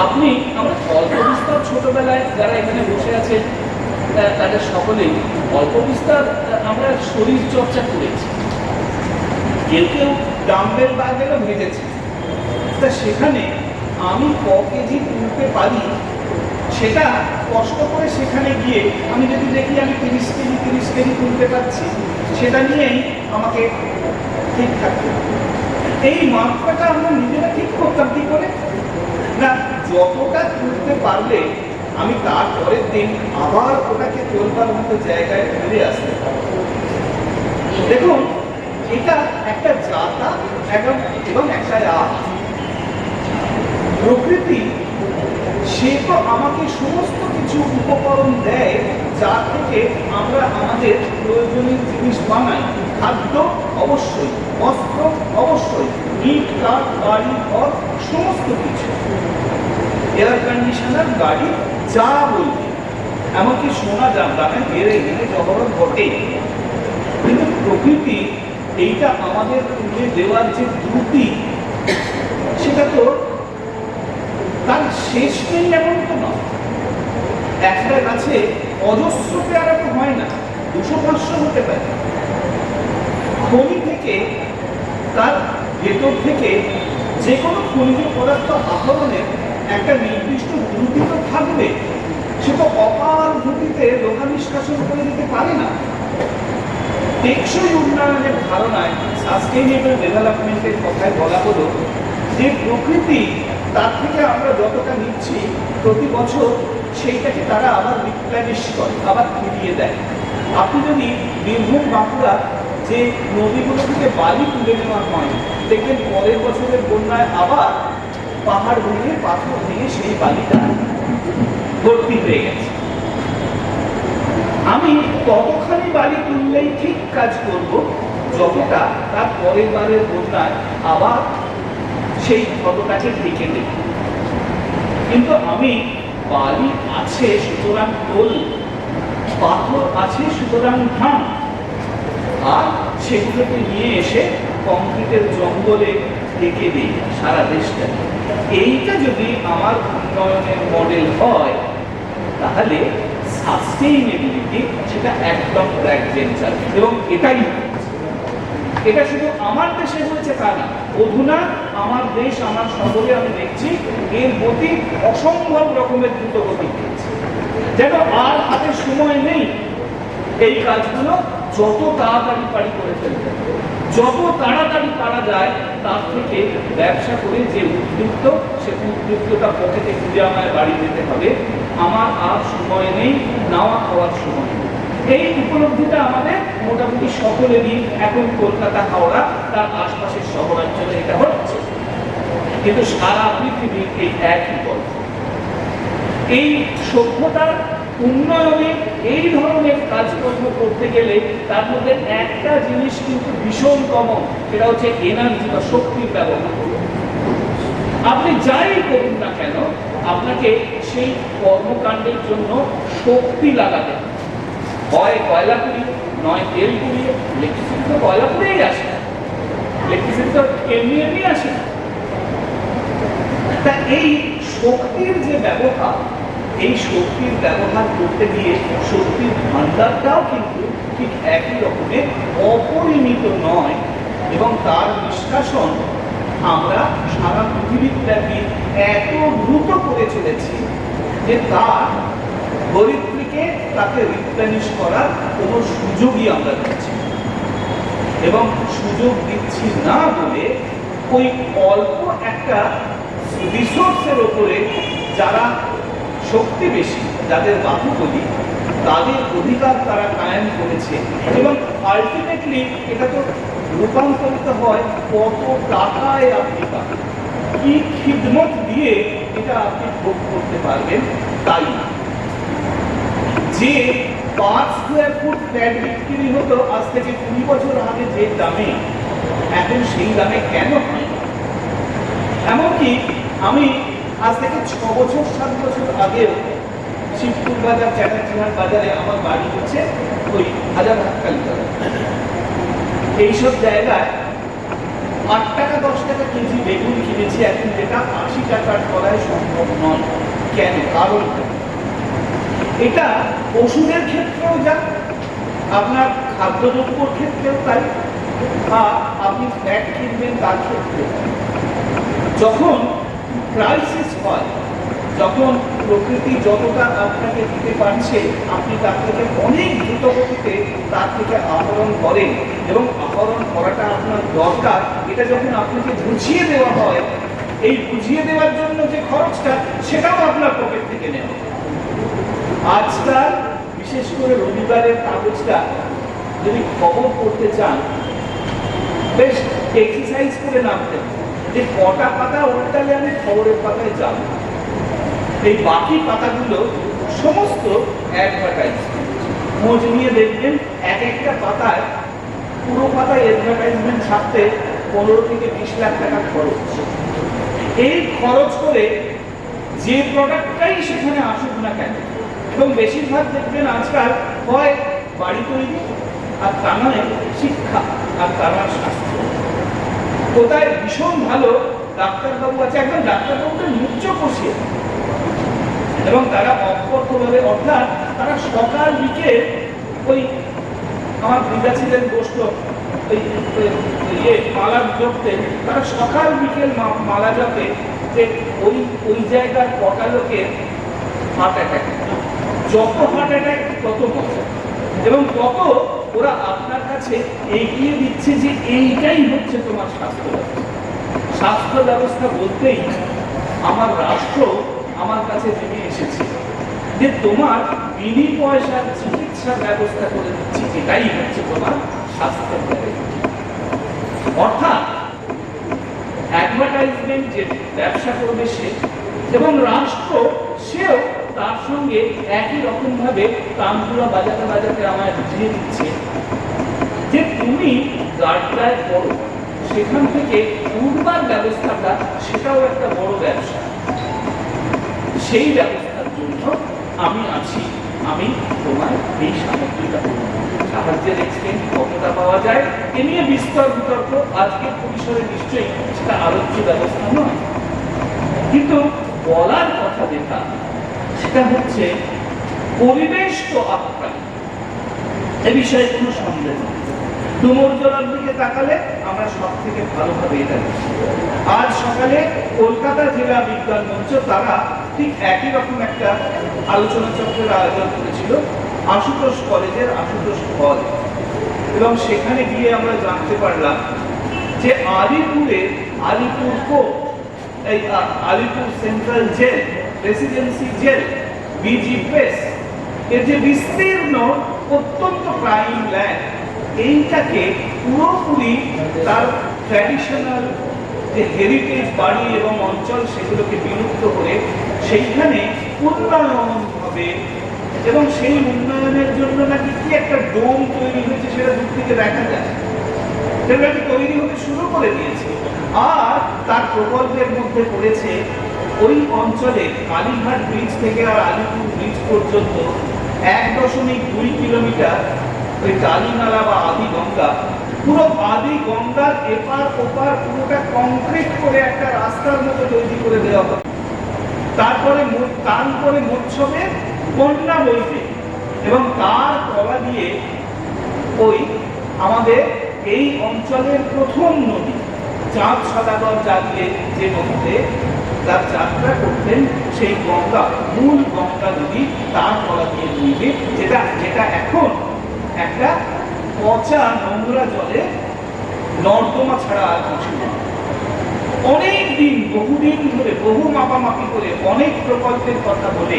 আপনি আমরা অল্প বিস্তর ছোটবেলায় যারা এখানে বসে আছেন তাদের সকলেই অল্প বিস্তর আমরা শরীর চর্চা করেছি, কেউ কেউ ডাম্বেল বাগেরও ভেজেছে। তা সেখানে আমি ক কেজি তুলতে পারি সেটা কষ্ট করে সেখানে গিয়ে আমি যদি দেখি আমি 30 কেজি তুলতে পারছি, সেটা নিয়েই আমাকে ঠিক থাকতে হবে। এই মাত্রাটা আমরা নিজেরা ঠিক করতাম কি করে না, যতটা তুলতে পারলে আমি তারপরের দিন আবার ওটাকে তোলবার মতো জায়গায় ফিরে আসতে পারব। দেখুন, এটা একটা যাতা এবং একটা প্রকৃতি, সে তো আমাকে সমস্ত কিছু উপকরণ দেয় যা থেকে আমরা আমাদের প্রয়োজনীয় জিনিস বানাই। খাদ্য অবশ্যই, বস্ত্র অবশ্যই, ইট কাঠ বাড়ি ঘর সমস্ত কিছু, এয়ার কন্ডিশনার গাড়ি যা বলবে, এমনকি সোনা দামে বেড়ে গেলে জবরদস্ত ঘটে। কিন্তু প্রকৃতি এইটা আমাদের তুলে দেওয়ার যে দ্রুতি, সেটা তো তার শেষ নেই এমন তো নয়। একটা গাছে অজস্র পেয়ারা তো হয় না, 200-500 হতে পারে। খনি থেকে তার ভেতর থেকে যে কোনো খনিজ পদার্থ আহরণের একটা নির্দিষ্ট দ্রুতি তো থাকবে, সে তো অপার গতিতে লোহা নিষ্কাশন করে দিতে পারে না। টেকসই উন্নয়নের ধারণায় সাস্টেইনেবল ডেভেলপমেন্টের কথায় বলা হলো যে প্রকৃতি তার থেকে আমরা যতটা নিচ্ছি প্রতি বছর সেইটাকে তারা আবার রিপ্লেনিশ করে, আবার ফিরিয়ে দেয়। আপনি যদি বীরভূম বাঁকুড়া যে নদীগুলো থেকে বালি তুলে নেওয়া হয়, দেখবেন পরের বছরের বন্যায় আবার পাহাড় ভেঙে পাথর ভেঙে সেই বালিটা ভর্তি হয়ে গেছে। আমি ততখানি বাড়ি তুললেই ঠিক কাজ করব যতটা তার পরের বারের বন্যায় আবার সেই ক্ষতটাকে ঢেকে দেব। কিন্তু আমি বালি আছে সুতরাং তোল, পাথর আছে সুতরাং ধান, আর সেগুলোকে নিয়ে এসে কংক্রিটের জঙ্গলে ঢেকে দিই সারা দেশটা। এইটা যদি আমার উন্নয়নের মডেল হয় তাহলে সাস্টেইনেবিলিটি সেটা একদম ব্যাকবেঞ্চার। এবং এটাই এটা শুধু আমার দেশে হয়েছে তা না, অধুনা আমার দেশ আমার শহরে আমি দেখছি এর গতি অসম্ভব রকমের দ্রুত গতি হয়েছে। যেন আর হাতে সময় নেই এই কাজগুলো যত তাড়াতাড়ি পারি করে ফেলতে, যত তাড়াতাড়ি পারা যায় তার থেকে ব্যবসা করে যে উদ্বৃত্ত, সে উদ্বৃত্তটা পকেটে খুঁজে আমায় বাড়ি যেতে হবে, আমার আর সময় নেই, নাওয়া খাওয়ার সময় নেই। এই উপলব্ধিটা আমাদের মোটামুটি সকলেরই এখন কলকাতা, হাওড়া তার আশপাশের শহরাঞ্চলে এটা হচ্ছে। কিন্তু সারা পৃথিবীর এই একই গল্প। এই সভ্যতার উন্নয়নে এই ধরনের কাজকর্ম করতে গেলে তার মধ্যে একটা জিনিস কিন্তু ভীষণ কমন, সেটা হচ্ছে এনার্জি বা শক্তির ব্যবহার। আপনি যাই করুন না কেন আপনাকে সেই কর্মকাণ্ডের জন্য শক্তি লাগাতে হবে। হয় কয়লা পুড়িয়ে, নয় তেল পুড়িয়ে। ইলেকট্রিসিটি তো কয়লা পুড়িয়েই আসে, ইলেকট্রিসিটি তো এমনি এমনি আসে না। তা এই শক্তির যে ব্যবহার, এই শক্তির ব্যবহার করতে গিয়ে শক্তির ভান্ডারটাও কিন্তু ঠিক একই রকমের অপরিমিত নয়, এবং তার নিষ্কাশন আমরা সারা পৃথিবীব্যাপী এত দ্রুত করে চলেছি যে তার গরিবকে তাকে রিপ্লেনিশ করার কোনো সুযোগই আমরা দিচ্ছি, এবং সুযোগ দিচ্ছি না বলে ওই অল্প একটা রিসোর্সের ওপরে যারা শক্তি বেশি, যাদের বাহুবলী, তাদের অধিকার তারা কায়েম করেছে। এবং আলটিমেটলি এটা তো রূপান্তরিত হয় কত টাকায় আপনি পাবেন, কি খিদমত দিয়ে এটা আপনি ভোগ করতে পারবেন। তাই যে 5 স্কোয়ার ফুট ফ্ল্যাট বিক্রি হতো আজ থেকে 20 বছর আগে যে দামে, এখন সেই দামে কেন হয়? এমনকি আমি আজ থেকে 6 বছর 7 বছর আগেও শিবপুর বাজার, চ্যাটার্জিহাট বাজারে আমার বাড়ি হচ্ছে ওই হাজারহাটকালীতলা, এইসব জায়গায় 8 টাকা 10 টাকা কেজি বেগুন কিনেছি এখন, যেটা 80 টাকার তলায় সম্ভব নয়। কেন? কারণ এটা ওষুধের ক্ষেত্রেও যা, আপনার খাদ্যদ্রব্যর ক্ষেত্রেও তাই, আর আপনি ফ্ল্যাট কিনবেন তার ক্ষেত্রেও। যখন ক্রাইসিস হয়, যখন প্রকৃতি যতটা আপনাকে দিতে পারছে আপনি তার থেকে অনেক দ্রুত গতিতে তার থেকে আহরণ করেন, এবং আহরণ করাটা আপনার দরকার, এটা যখন আপনাকে বুঝিয়ে দেওয়া হয়, এই বুঝিয়ে দেওয়ার জন্য যে খরচটা সেটাও আপনার পকেট থেকে নেওয়া। আজকাল বিশেষ করে রবিবারের কাগজটা যদি খবর পড়তে চান, বেশ এক্সারসাইজ করে নামতে হবে যে কটা পাতা উল্টালে আমি খবরের পাতায় যাব। এই বাকি পাতাগুলো সমস্ত অ্যাডভার্টাইজমেন্ট, খোঁজ নিয়ে দেখবেন এক একটা পাতায়, পুরো পাতায় অ্যাডভার্টাইজমেন্ট ছাপতে 15 থেকে 20 লাখ টাকা খরচ। এই খরচ করে যে প্রোডাক্টটাই সেখানে আসুক না কেন, এবং বেশিরভাগ দেখবেন আজকাল হয় বাড়ি তৈরি, আর তা নয় শিক্ষা, আর তা নয় স্বাস্থ্য। কোথায় ভীষণ ভালো ডাক্তারবাবু আছে, একদম ডাক্তারবাবুকে মুচ্চ কষিয়ে, এবং তারা অক্ষরভাবে, অর্থাৎ তারা সকাল বিকেল ওই আমার দিদা ছিলেন গোষ্ঠ ওই মালা জপতে, তারা সকাল বিকেল মালা জপে যে ওই ওই জায়গার কটা লোকের হার্ট অ্যাটাক, যত হার্ট অ্যাটাক তত মজা, এবং তত ওরা আপনার কাছে এগিয়ে দিচ্ছে যে এইটাই হচ্ছে তোমার স্বাস্থ্য ব্যবস্থা। স্বাস্থ্য ব্যবস্থা বলতেই আমার রাষ্ট্র আমার কাছে নেমে এসেছে যে তোমার বিনি পয়সার চিকিৎসার ব্যবস্থা করে দিচ্ছি, এটাই হচ্ছে তোমার স্বাস্থ্য ব্যবস্থা। অর্থাৎ অ্যাডভার্টাইজমেন্ট যে ব্যবসা করবে সে, এবং রাষ্ট্র সেও তার সঙ্গে একই রকমভাবে তানপুরা বাজাতে বাজাতে আমায় বুঝিয়ে দিচ্ছে যে তুমি গাড়িটায় করো, সেখান থেকে উঠবার ব্যবস্থাটা সেটাও একটা বড় ব্যবসা। সেই ব্যবস্থার জন্য আমি আছি, আমি তোমায় এই সামগ্রীটা করবো। সাহায্যের এক্সটেন্ট কতটা পাওয়া যায় এ নিয়ে বিস্তর বিতর্ক আজকের পরিসরে নিশ্চয়ই সেটা আলোচ্য ব্যবস্থা নয়, কিন্তু বলার কথা যেটা সেটা হচ্ছে পরিবেশ তো আপ্রাণ, এ বিষয়ে কোনো সন্দেহ নেই। ডুমুরজলার দিকে তাকালে আমরা সব থেকে ভালোভাবে এটা দেখি। আজ সকালে কলকাতা জেলা বিজ্ঞান মঞ্চ তারা ঠিক একই রকম একটা আলোচনা চক্রের আয়োজন করেছিল আশুতোষ কলেজের আশুতোষ হল, এবং সেখানে গিয়ে আমরা জানতে পারলাম যে আলিপুরে আলিপুর কোর্ট, এই Alipore central jail, residency jail, BG press, এর যে বিস্তীর্ণ অত্যন্ত প্রাইম ল্যান্ড, এইটাকে পুরোপুরি তার ট্র্যাডিশনাল যে হেরিটেজ বাড়ি এবং অঞ্চল সেগুলোকে বিলুপ্ত করে সেইখানে উন্নয়ন হবে, এবং সেই উন্নয়নের জন্য নাকি কি একটা ডোম তৈরি হয়েছে সেটা দূর থেকে দেখা যায়, সেটা তৈরি হতে শুরু করে দিয়েছে। আর তার প্রকল্পের মধ্যে পড়েছে ওই অঞ্চলে কালীঘাট ব্রিজ থেকে আর আলিপুর ব্রিজ পর্যন্ত 1.2 কিলোমিটার ওই টালিনালা বা আদি গঙ্গা, পুরো আদি গঙ্গার এপার ওপার পুরোটা কংক্রিট করে একটা রাস্তার মতো তৈরি করে দেওয়া হবে। তারপরে মৎস্যবে বন্যা বইবে, এবং তার তলা দিয়ে ওই আমাদের এই অঞ্চলের প্রথম নদী চাঁদ সদাগর জাগলে যে নদীতে তার যাত্রা করতেন সেই গঙ্গা, মূল গঙ্গা নদী তার তলা দিয়ে বইবে, যেটা এখন একটা পচা নোংরা জলে নর্দমা ছাড়া আর কিছু না। অনেক দিন, বহুদিন ধরে বহু মাপামাপি করে অনেক প্রকল্পের কথা বলে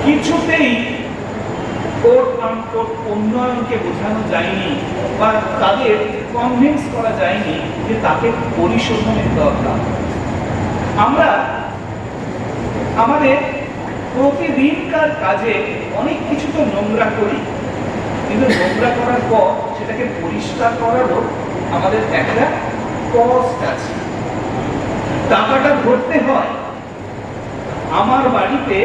কিছুতেই উন্নয়নকে বোঝানো যায়নি বা তাদের কনভিন্স করা যায়নি যে তাকে পরিশোধনের দরকার। আমরা আমাদের প্রতিদিনকার কাজে অনেক কিছু তো নোংরা করি, কিন্তু নোংরা করার পর সেটাকে পরিষ্কার করারও আমাদের একটা কস্ট আছে, টাকাটা ভরতে হয়। আমার বাড়িতে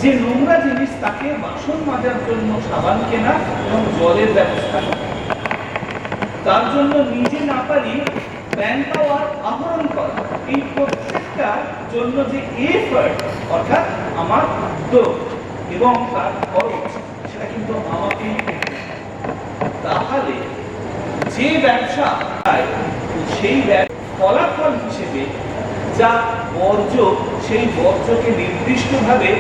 যে নোংরা জিনিস তাকে বাসন মাজার জন্য সাবান কেনা এবং জলের ব্যবস্থা করা, তার জন্য নিজে না পারি ম্যান পাওয়ার আহরণ করা, এই প্রত্যেকটার জন্য যে এফর্ট অর্থাৎ আমার উদ্যোগ এবং তার খরচ সেটা কিন্তু আমাকেই করতে হয়। তাহলে যে ব্যবসা সেই ফলাফল হিসেবে যা বর্জ্য, সেই বর্জ্যকে নির্দিষ্টভাবে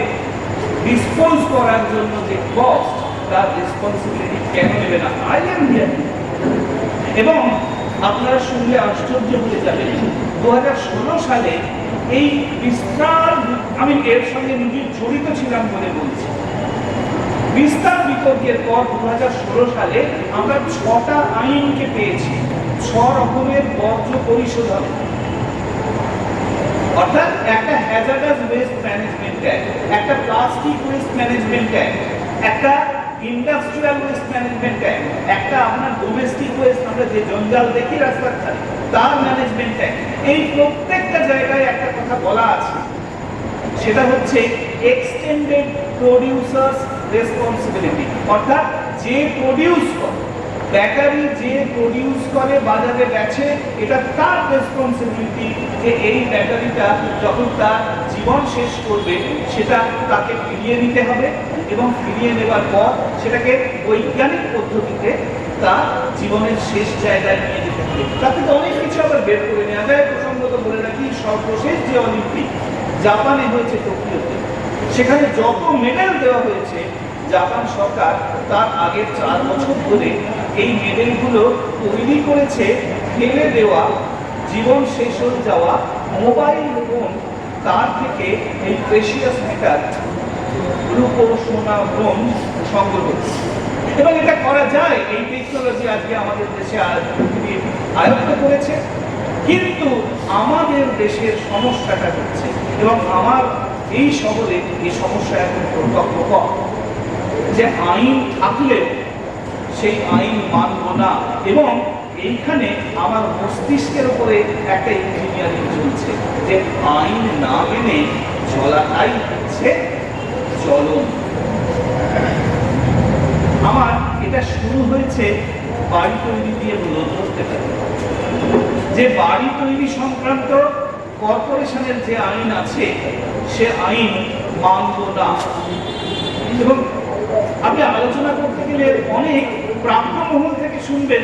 ডিসপোজ করার জন্য যে কস্ট, তার রেসপন্সিবিলিটি কেন নেবে না? I am here. এবং আপনারা শুনলে আশ্চর্য হয়ে যাবেন, 2016 সালে এই বিস্তার, আমি এর সঙ্গে নিজে জড়িত ছিলাম বলে বলছি, বিস্তার বিতর্কের পর 2016 সালে আমরা 6টা আইনকে পেয়েছি, 6 রকমের বর্জ্য পরিশোধন, অর্থাৎ একটা হ্যাজার্ডাস ওয়েস্ট ম্যানেজমেন্ট অ্যাক্ট, একটা প্লাস্টিক ওয়েস্ট ম্যানেজমেন্ট অ্যাক্ট, একটা ইন্ডাস্ট্রিয়াল ওয়েস্ট ম্যানেজমেন্ট অ্যাক্ট, একটা আপনার ডোমেস্টিক ওয়েস্ট আমরা যে জঞ্জাল দেখি রাস্তার ধারে তার ম্যানেজমেন্ট অ্যাক্ট। এই প্রত্যেকটা জায়গায় একটা কথা বলা আছে, সেটা হচ্ছে এক্সটেন্ডেড প্রোডিউসার্স রেসপন্সিবিলিটি, অর্থাৎ যে প্রোডিউস করে, বেকারি যে প্রোডিউস করে বাজারে বেচে, এটা তার রেসপন্সিবিলিটি যে এই ব্যাটারিটা যখন তার জীবন শেষ করবে সেটা তাকে ফিরিয়ে নিতে হবে, এবং ফিরিয়ে নেবার পর সেটাকে বৈজ্ঞানিক পদ্ধতিতে তার জীবনের শেষ জায়গায় নিয়ে যেতে হবে। তাতে তো অনেক কিছু আবার বের করে নেওয়া যায়। প্রসঙ্গত বলে রাখি, সর্বশেষ যে অলিম্পিক জাপানে হয়েছে, টোকিওতে, সেখানে যত মেডেল দেওয়া হয়েছে, জাপান সরকার তার আগের 4 বছর ধরে এই মেডেলগুলো তৈরি করেছে ফেলে দেওয়া, জীবন শেষ হয়ে যাওয়া মোবাইল ফোন, তার থেকে এই প্রেশিয়াস মেটাল, রূপো, সোনা, ব্রোঞ্জ সংগ্রহ করছে। এবং এটা করা যায়, এই টেকনোলজি আজকে আমাদের দেশে আয়ত্ত করেছে, কিন্তু আমাদের দেশের সমস্যাটা হচ্ছে, এবং আমার এই শহরে এই সমস্যা এখন প্রত্যক্ষ, যে আইন থাকলেও সেই আইন মানব না, এবং এইখানে আমার মস্তিষ্কের উপরে একটা ইঞ্জিনিয়ারিং চলছে যে আইন না মেনে চলাটাই হচ্ছে চলন। আমার এটা শুরু হয়েছে বাড়ি তৈরি দিয়ে ধরতে পারে, যে বাড়ি তৈরি সংক্রান্ত কর্পোরেশনের যে আইন আছে সে আইন মানব না। এবং আপনি আলোচনা করতে গেলে অনেক প্রাপ্ত মহল থেকে শুনবেন,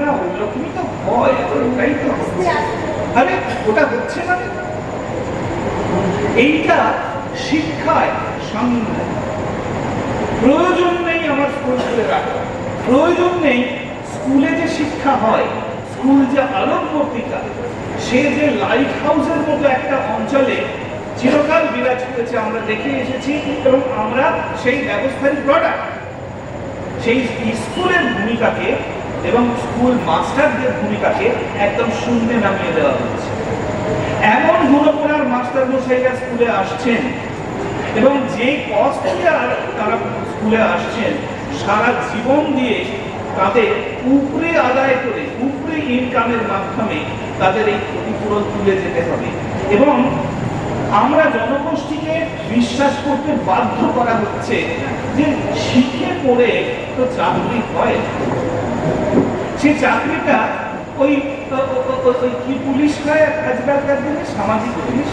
না ওইরকমই তো হয়, ওটাই তো হচ্ছে, আরে ওটা হচ্ছে না। এইটা শিক্ষায় সামনে প্রয়োজন নেই আমার স্কুল খুলে রাখা, প্রয়োজন নেই স্কুলে যে শিক্ষা হয়, স্কুল যে আলোকবর্তিকা, সে যে লাইট হাউসের মতো একটা অঞ্চলে চিরকাল বিরাজ করেছে, আমরা দেখে এসেছি, এবং আমরা সেই ব্যবস্থারই প্রোডাক্ট। সেই স্কুলের ভূমিকাকে এবং স্কুল মাস্টারদের ভূমিকাকে একদম শূন্যে নামিয়ে দেওয়া হচ্ছে। এমন গুণপড়ার মাস্টার মশাইরা স্কুলে আসছেন, এবং যে কষ্ট তারা স্কুলে আসছেন, সারা জীবন দিয়ে তাদের উপরে আদায় করে উপরে ইনকামের মাধ্যমে তাদের এই ক্ষতিপূরণ তুলে যেতে হবে। এবং আমরা জনগোষ্ঠীকে বিশ্বাস করতে বাধ্য করা হচ্ছে যে শিখে পড়ে তো চাকরি হয়, সে চাকরিটা ওই কি পুলিশ হয় আজকালকার দিনে, সামাজিক পুলিশ,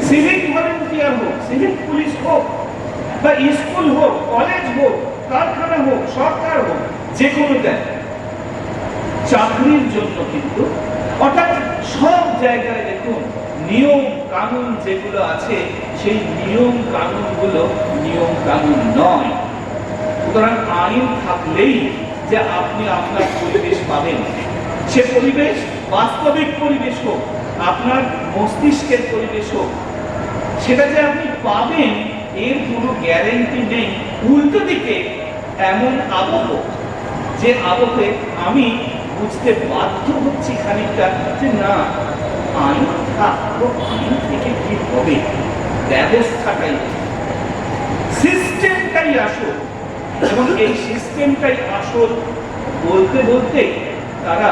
সিভিক ভলেন্টিয়ার হোক, সিভিক পুলিশ হোক, বা স্কুল হোক, কলেজ হোক, কারখানা হোক, সরকার হোক, যে কোনো জায়গায় চাকরির জন্য কিন্তু, অর্থাৎ সব জায়গায় দেখুন নিয়ম কানুন যেগুলো আছে সেই নিয়ম কানুনগুলো নিয়ম কানুন নয়। সুতরাং আইন থাকলেই যে আপনি আপনার পরিবেশ পাবেন, সে পরিবেশ বাস্তবিক পরিবেশ হোক, আপনার মস্তিষ্কের পরিবেশ হোক, সেটা যে আপনি পাবেন এর কোনো গ্যারেন্টি নেই। উল্টো দিকে এমন আবহ, যে আবহে আমি বুঝতে বাধ্য হচ্ছি খানিকটা যে না, আইন থাকলো, আইন থেকে কি হবে, ব্যবস্থাটাই, সিস্টেমটাই আসল, এবং এই সিস্টেমটাই আসল বলতে বলতে তারা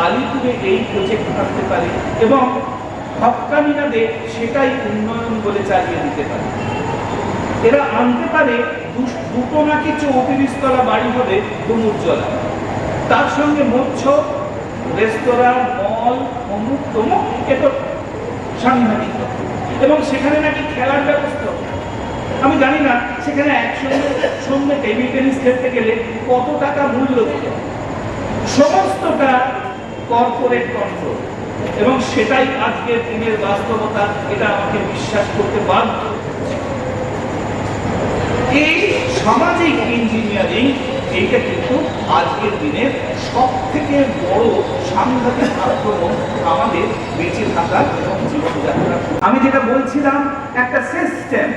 আলিপুরে এই প্রজেক্ট আনতে পারে, এবং হক্কানিনাদে সেটাই উন্নয়ন বলে চালিয়ে দিতে পারে। এরা আনতে পারে দুটো নাকি 34 তলা বাড়ি হবে ডুমুরজলা, তার সঙ্গে মৎস্য রেস্তোরাঁ, মল, অমুক তমুক, এটা সাংঘাতিক, এবং সেখানে নাকি খেলার ব্যবস্থা। আমি জানি না সেখানে একসঙ্গে টেবিল টেনিস খেলতে গেলে কত টাকা মূল্য দিতে, সমস্তটা কর্পোরেট কন্ট্রোল, এবং সেটাই আজকের দিনের বাস্তবতা। এটা আমাকে বিশ্বাস করতে বাধ্য। এই সামাজিক ইঞ্জিনিয়ারিং, এইটা কিন্তু আজকের দিনের সব থেকে বড় সাংঘাতিক আক্রমণ আমাদের বেঁচে থাকার এবং জীবনযাত্রার। আমি যেটা বলছিলাম, একটা সিস্টেম,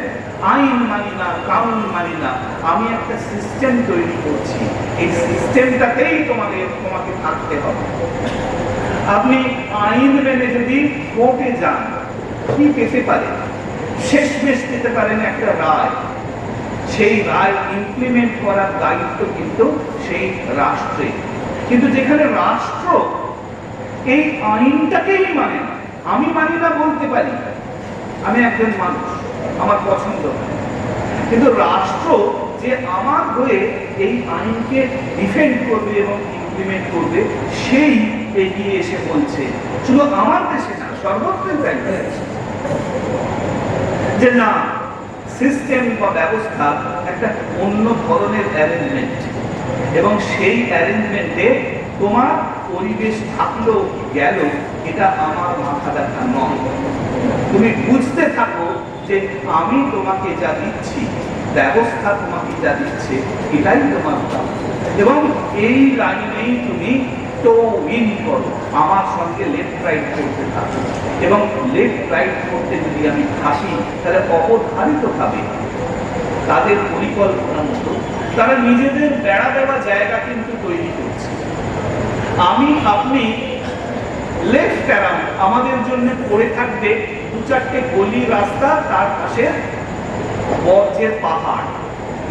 আইন মানি না, কানুন মানি না, আমি একটা সিস্টেম তৈরি করছি, এই সিস্টেমটাতেই তোমাকে থাকতে হবে। আপনি আইন মেনে যদি কোর্টে যান, কি পেতে পারেন? শেষমেশ পেতে পারেন একটা রায়। সেই রায় ইমপ্লিমেন্ট করার দায়িত্ব কিন্তু সেই রাষ্ট্রে। কিন্তু যেখানে রাষ্ট্র এই আইনটাকেই মানে না, আমি মানি না বলতে পারি, আমি একজন মানুষ, আমার পছন্দ হয়, কিন্তু রাষ্ট্র যে আমার হয়ে এই আইনকে ডিফেন্ড করবে এবং ইমপ্লিমেন্ট করবে, সেই এগিয়ে এসে বলছে। শুধু আমার দেশে না, সর্বত্রই তাই, যে না, সিস্টেম বা ব্যবস্থা একটা অন্য ধরনের অ্যারেঞ্জমেন্ট, এবং সেই অ্যারেঞ্জমেন্টে তোমার পরিবেশ থাকলো গেল, এটা আমার মাথা ব্যথা নয়। তুমি বুঝতে থাকো যে আমি তোমাকে যা দিচ্ছি, ব্যবস্থা তোমাকে যা দিচ্ছে, এটাই তোমার কাজ, এবং এই লাইনেই তুমি তো উইন করো, আমার সঙ্গে লেফট রাইট করতে থাকো। এবং লেফট রাইট করতে যদি আমি থাকি, তাহলে অবধারিতভাবে তাদের পরিকল্পনা মতো তারা নিজেদের বেড়া দেওয়া জায়গা কিন্তু তৈরি করছে। আমি আপনি লেফট অ্যারাউন্ড আমাদের জন্য পড়ে থাকবে 2-4টে গলি রাস্তা, তার পাশে বর্জ্যের পাহাড়।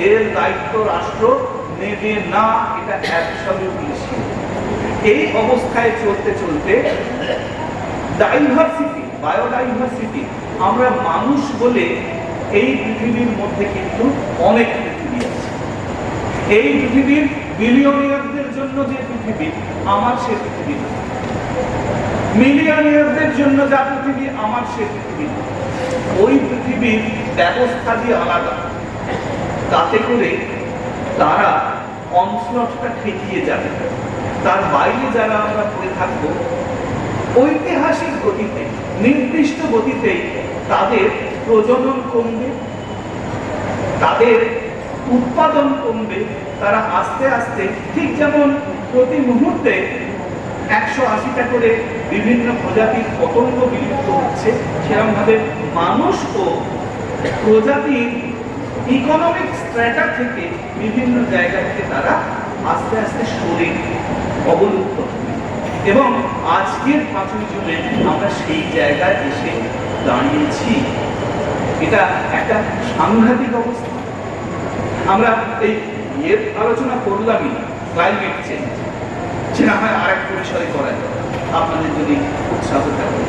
এর দায়িত্ব রাষ্ট্র নেবে না, এটা অ্যাবসলিউটলি শিওর। এই অবস্থায় চলতে চলতে ডাইভার্সিটি, বায়োডাইভার্সিটি, আমরা মানুষ বলে এই পৃথিবীর মধ্যে কিন্তু অনেক পৃথিবী আছে। এই পৃথিবীর বিলিয়নিয়ারদের জন্য যে পৃথিবী, আমার সে পৃথিবী না। মিলিয়নিয়ারদের জন্য যা পৃথিবী, আমার সে পৃথিবী না। ওই পৃথিবীর ব্যবস্থা দিয়ে আলাদা, তাতে করে তারা অনস্লটটা ঠেকিয়ে যাবে। তার বাইরে যারা আমরা পড়ে থাকবো, ঐতিহাসিক গতিতে, নির্দিষ্ট গতিতেই তাদের প্রজনন কমবে, তাদের উৎপাদন কমবে। তারা আস্তে আস্তে, ঠিক যেমন প্রতি মুহূর্তে 180টা করে বিভিন্ন প্রজাতির পতঙ্গ বিলুপ্ত হচ্ছে, সেরকমভাবে মানুষও প্রজাতির ইকোনমিক স্ট্র্যাটা থেকে বিভিন্ন জায়গা থেকে তারা আস্তে আস্তে সরে অবলুপ্ত হবে। এবং আজকের 5ই জুনে আমরা সেই জায়গায় এসে দাঁড়িয়েছি। এটা একটা সাংঘাতিক অবস্থা। আমরা এই আলোচনা করলামই ক্লাইমেট চেঞ্জ, সেটা হয় আরেক পরিসরে করা যায় আপনাদের যদি উৎসাহ থাকে।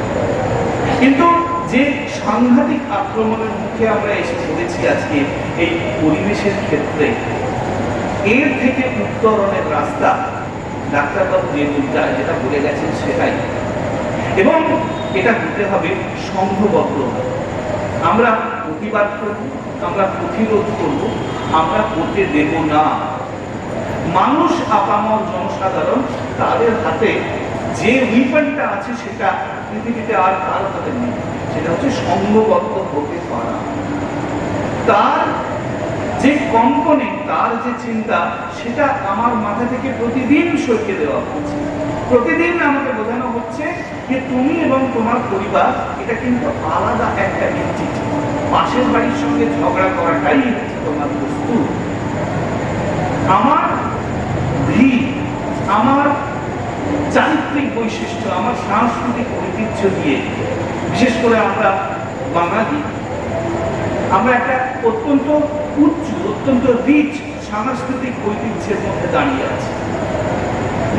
কিন্তু যে সাংঘাতিক আক্রমণের মুখে আমরা এসে পড়েছি আজকে এই পরিবেশের ক্ষেত্রে, এর থেকে উত্তরণের রাস্তা ডাক্তারবাবু যেটা বলে গেছেন সেটাই, এবং এটা হতে হবে সংঘবদ্ধ। আমরা প্রতিবাদ করব, আমরা প্রতিরোধ করব, আমরা করতে দেব না। মানুষ, আপামর জনসাধারণ, তাদের হাতে যে উইপনটা আছে সেটা পৃথিবীতে আর কারো হাতে নেই, সেটা হচ্ছে সংঘবদ্ধ হতে পারা। তার যে কম্পোনেন্ট, তার যে চিন্তা, সেটা আমার মাথা থেকে প্রতিদিন সরিয়ে দেওয়া হচ্ছে। প্রতিদিন আমাকে বোঝানো হচ্ছে যে তুমি এবং তোমার পরিবার এটা কিন্তু আলাদা একটা এন্টিটি। পাশের বাড়ির সঙ্গে ঝগড়া করাটাই হচ্ছে তোমার বস্তু। আমার ভিড়, আমার চারিত্রিক বৈশিষ্ট্য, আমার সাংস্কৃতিক ঐতিহ্য দিয়ে, বিশেষ করে আমরা বাঙালি, আমরা একটা অত্যন্ত উচ্চ, অত্যন্ত রিচ সাংস্কৃতিক ঐতিহ্যের মধ্যে দাঁড়িয়ে আছি।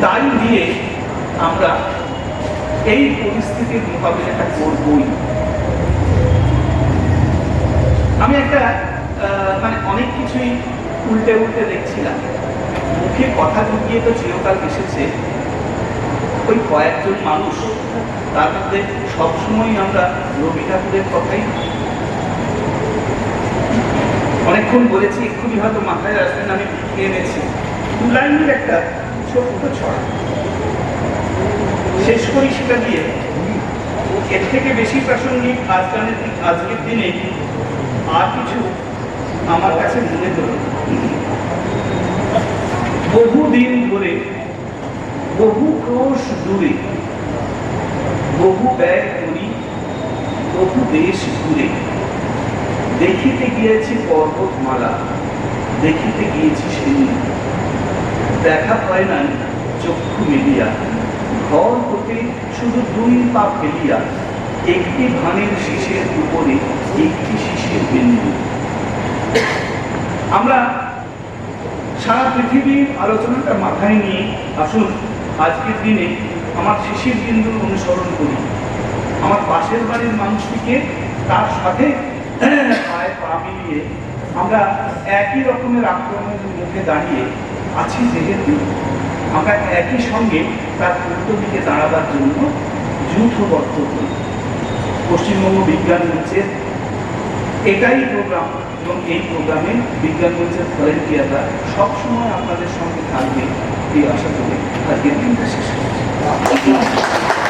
তাই দিয়ে আমরা এই পরিস্থিতির মোকাবিলাটা করবই। আমি একটা অনেক কিছুই উল্টে উল্টে দেখছিলাম। মুখে কথা ঢুকিয়ে তো চিরকাল এসেছে ওই কয়েকজন মানুষ, তার মধ্যে সবসময় আমরা রবি ঠাকুরের কথাই অনেকক্ষণ বলেছি। এক্ষুনি হয়তো মাথায় আসবেন, আমি লিখে এনেছি 2 লাইনের একটা ছোট্ট ছড়া, শেষ করি সেটা দিয়ে। এর থেকে বেশি প্রাসঙ্গিক আজকের দিনে আর কিছু আমার কাছে মনে হলো। বহুদিন ধরে, বহু ক্রোশ দূরে, বহু ব্যয় করি, বহু দেশ ঘুরে, দেখিতে গিয়েছি পর্বতমালা, দেখিতে গিয়েছি সিন্ধু, দেখা হয় না চক্ষু মেলিয়া, ঘর হতে শুধু 2 পা ফেলিয়া, একটি ধানের শীষের উপরে একটি শীষের বিন্দু। আমরা সারা পৃথিবীর আলোচনাটা মাথায় নিয়ে আসুন আজকের দিনে আমার শিশির বিন্দুর অনুসরণ করি। আমার পাশের বাড়ির মানুষটিকে তার সাথে পায়ে পা মিলিয়ে আমরা একই রকমের আক্রমণের মুখে দাঁড়িয়ে আছি, যেহেতু আমরা একই সঙ্গে তার উল্টো দিকে দাঁড়াবার জন্য যৌথবদ্ধ করি। পশ্চিমবঙ্গ বিজ্ঞান মঞ্চের এটাই প্রোগ্রাম, এবং এই প্রোগ্রামে বিজ্ঞান মঞ্চের ভলেন্টিয়াররা সবসময় আপনাদের সঙ্গে থাকবে এই আশা করে আজকের দিনটা শেষ করছি।